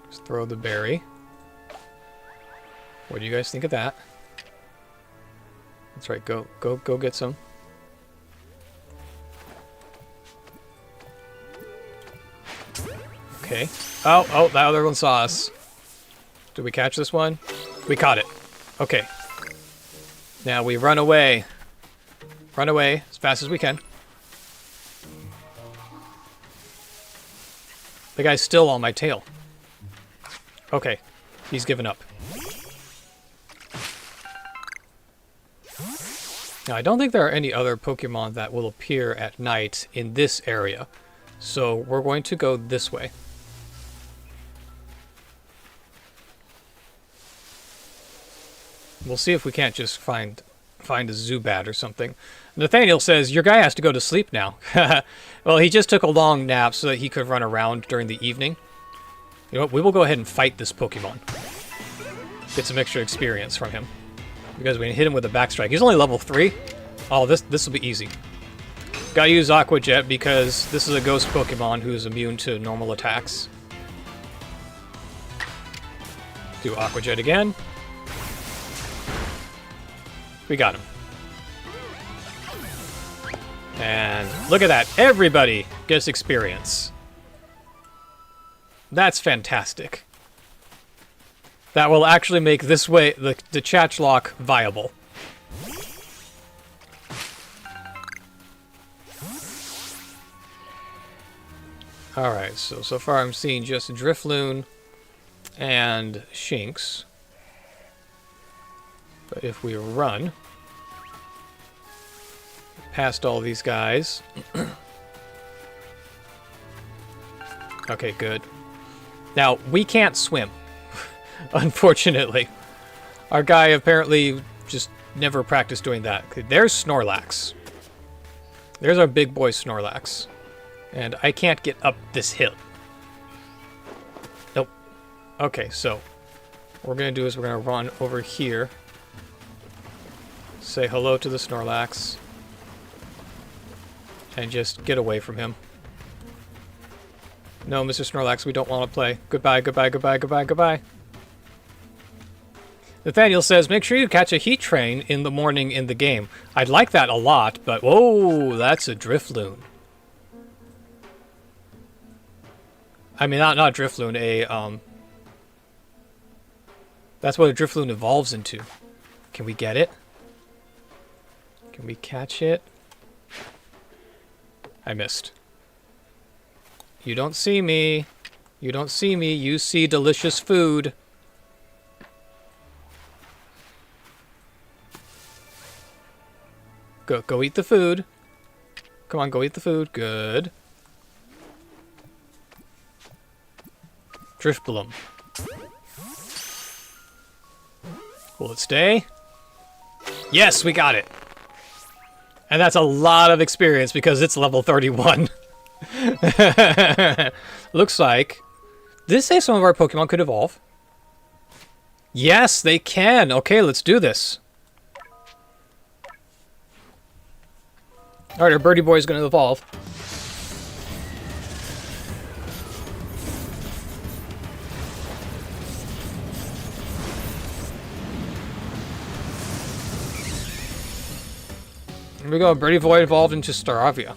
Just throw the berry. What do you guys think of that? That's right, go get some. Okay. Oh, that other one saw us. Did we catch this one? We caught it. Okay. Now we run away. Run away as fast as we can. The guy's still on my tail. Okay. He's given up. Now, I don't think there are any other Pokemon that will appear at night in this area. So we're going to go this way. We'll see if we can't just find a Zubat or something. Nathaniel says, your guy has to go to sleep now. Well, he just took a long nap so that he could run around during the evening. You know what? We will go ahead and fight this Pokemon. Get some extra experience from him. Because we can hit him with a backstrike. He's only level 3. Oh, this will be easy. Gotta use Aqua Jet because this is a ghost Pokemon who is immune to normal attacks. Do Aqua Jet again. We got him. And look at that. Everybody gets experience. That's fantastic. That will actually make this way, the CHATCH-LOCK viable. Alright, so far I'm seeing just Drifloon and Shinx. But if we run past all these guys... Okay, good. Now, we can't swim. Unfortunately. Our guy apparently just never practiced doing that. There's Snorlax. There's our big boy Snorlax. And I can't get up this hill. Nope. Okay, so what we're going to do is we're going to run over here. Say hello to the Snorlax. And just get away from him. No, Mr. Snorlax, we don't want to play. Goodbye, goodbye, goodbye, goodbye, goodbye. Nathaniel says, make sure you catch a heat train in the morning in the game. I'd like that a lot, but... Whoa, that's a Drifloon. I mean, not Drifloon, that's what a Drifloon evolves into. Can we get it? Can we catch it? I missed. You don't see me. You don't see me. You see delicious food. Go eat the food. Come on, go eat the food. Good. Drifbloom. Will it stay? Yes, we got it. And that's a lot of experience because it's level 31. Looks like... Did it say some of our Pokemon could evolve? Yes, they can. Okay, let's do this. Alright, our birdie boy is going to evolve. Here we go, birdie boy evolved into Staravia.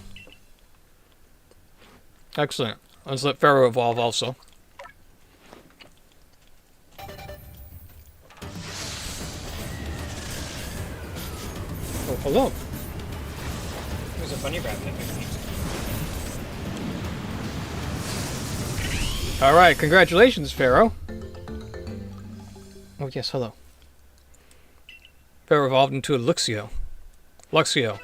Excellent. Let's let Pharaoh evolve also. Oh, hello. There's a bunny rabbit at my feet. Alright, congratulations, Pharaoh. Oh, yes, hello. Pharaoh evolved into a Luxio. Luxio.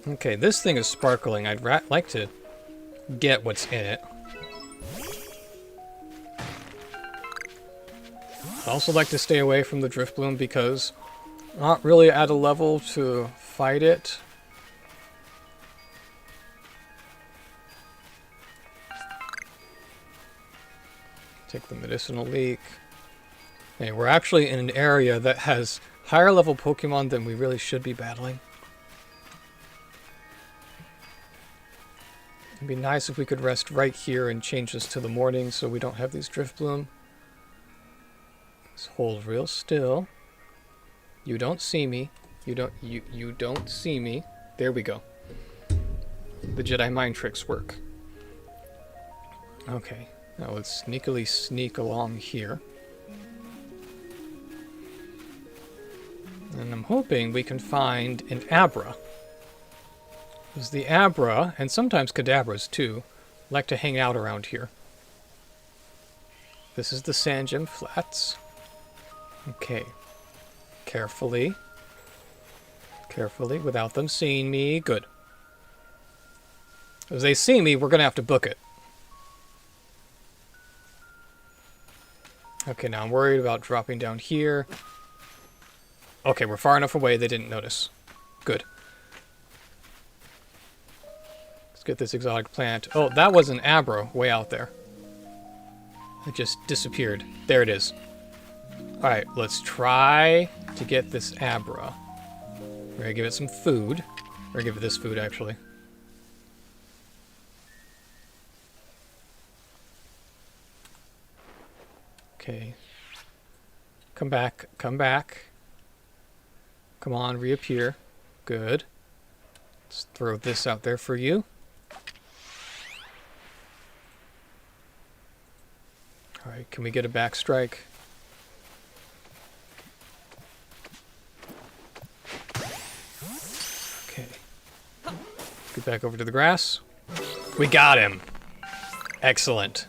Okay, this thing is sparkling. I'd like to get what's in it. I'd also like to stay away from the Drifbloom because I'm not really at a level to fight it. Take the medicinal leak. Okay, we're actually in an area that has higher level Pokemon than we really should be battling. It'd be nice if we could rest right here and change this to the morning so we don't have these Drifbloom. Just hold real still. You don't see me. You don't see me. There we go. The Jedi mind tricks work. Okay, now let's sneakily sneak along here. And I'm hoping we can find an Abra. Because the Abra, and sometimes Kadabras too, like to hang out around here. This is the Sand Gem Flats. Okay. Carefully. Carefully, without them seeing me. Good. If they see me, we're going to have to book it. Okay, now I'm worried about dropping down here. Okay, we're far enough away they didn't notice. Good. Let's get this exotic plant. Oh, that was an Abra way out there. It just disappeared. There it is. Alright, let's try to get this Abra. We're gonna give it some food. Or give it this food, actually. Okay. Come back, come back. Come on, reappear. Good. Let's throw this out there for you. Alright, can we get a back strike? Okay. Get back over to the grass. We got him! Excellent.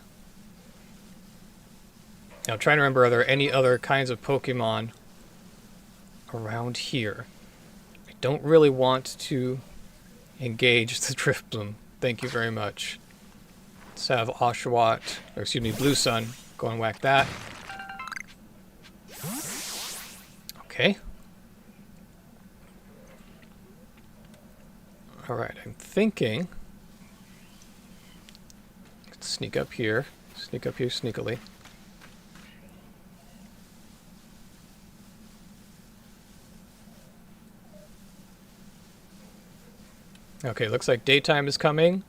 Now I'm trying to remember, are there any other kinds of Pokemon around here? I don't really want to engage the Drifbloom. Thank you very much. Let's have Oshawott, or excuse me, Blue Sun, go and whack that. Okay. Alright, I'm thinking... Let's sneak up here sneakily. Okay, looks like daytime is coming.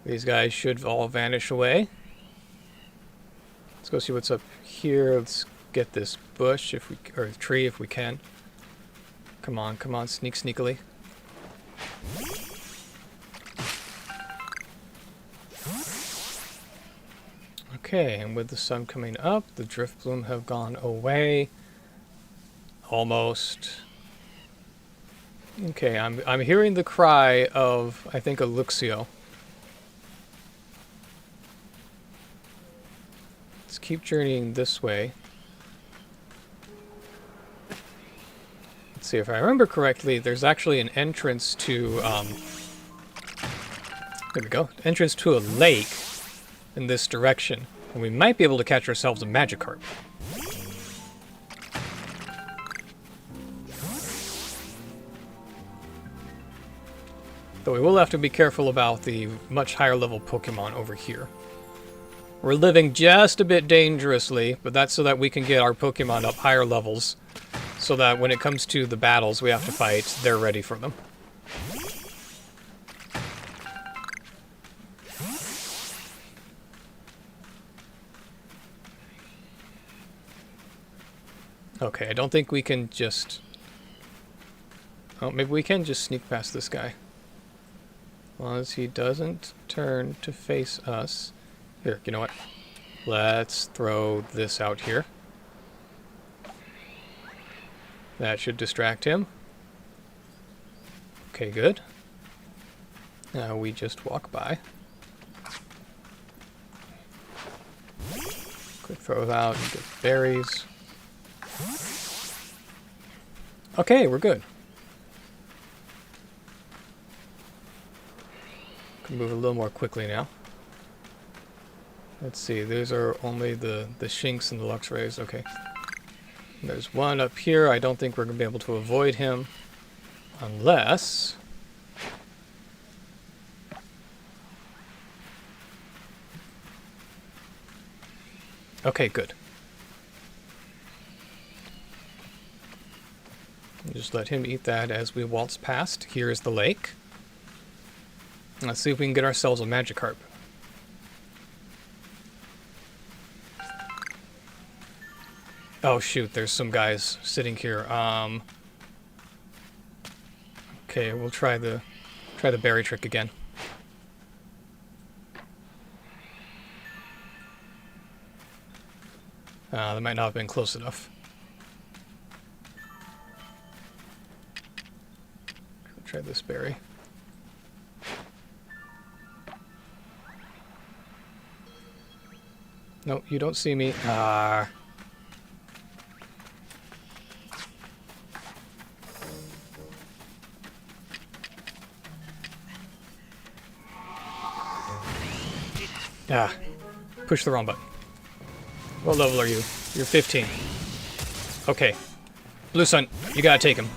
These guys should all vanish away. Let's go see what's up here. Let's get this bush if we, or tree if we can. Come on, sneak sneakily. Okay, and with the sun coming up, the Drifbloom have gone away. Almost. Okay, I'm hearing the cry of, I think, a Luxio. Let's keep journeying this way. Let's see, if I remember correctly, there's actually an entrance to, there we go, entrance to a lake in this direction. And we might be able to catch ourselves a Magikarp. Though we will have to be careful about the much higher level Pokemon over here. We're living just a bit dangerously, but that's so that we can get our Pokemon up higher levels, so that when it comes to the battles we have to fight, they're ready for them. Okay, I don't think we can just... Oh, maybe we can just sneak past this guy. As long as he doesn't turn to face us. Here, you know what? Let's throw this out here. That should distract him. Okay, good. Now we just walk by. Quick throw out and get berries. Okay, we're good. Can move a little more quickly now. Let's see, those are only the Shinx and the Luxrays. Okay. There's one up here. I don't think we're going to be able to avoid him. Unless... Okay, good. Just let him eat that as we waltz past. Here's the lake. Let's see if we can get ourselves a Magikarp. Oh shoot, there's some guys sitting here. Okay, we'll try the berry trick again. That might not have been close enough. Try this berry. No, you don't see me. Ah. Ah. Push the wrong button. What level are you? You're 15. Okay. Blue Sun, you gotta take him.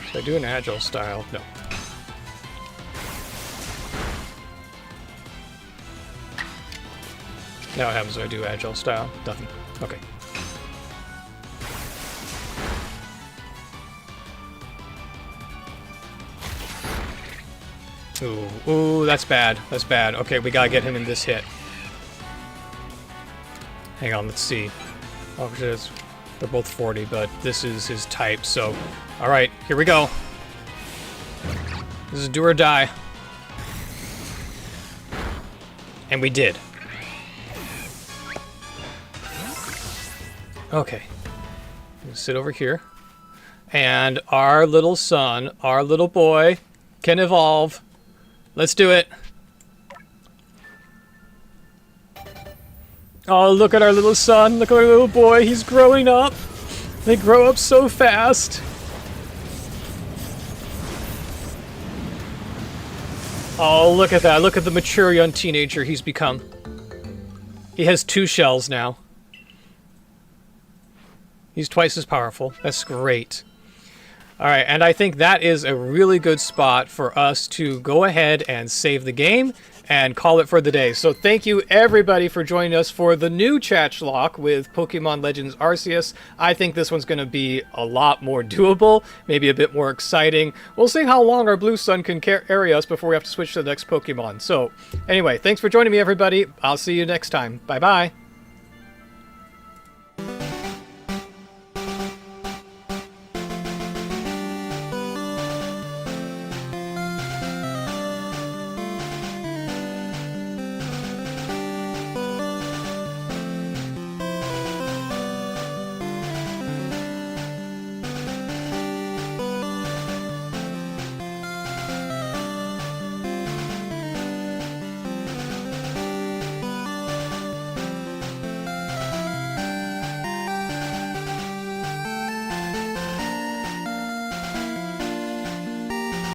Should I do an agile style? No. Now what happens when I do agile style? Nothing. Okay. Ooh, ooh, that's bad. That's bad. Okay, we gotta get him in this hit. Hang on, let's see. Oh, they're both 40, but this is his type, so... Alright, here we go. This is do or die. And we did. Okay. We'll sit over here. And our little son, our little boy, can evolve. Let's do it. Oh, look at our little son. Look at our little boy. He's growing up. They grow up so fast. Oh, look at that. Look at the mature young teenager he's become. He has 2 shells now. He's twice as powerful. That's great. Alright, and I think that is a really good spot for us to go ahead and save the game and call it for the day. So thank you everybody for joining us for the new CHATCH-LOCK with Pokemon Legends Arceus. I think this one's going to be a lot more doable, maybe a bit more exciting. We'll see how long our Blue Sun can carry us before we have to switch to the next Pokemon. So anyway, thanks for joining me everybody. I'll see you next time. Bye bye.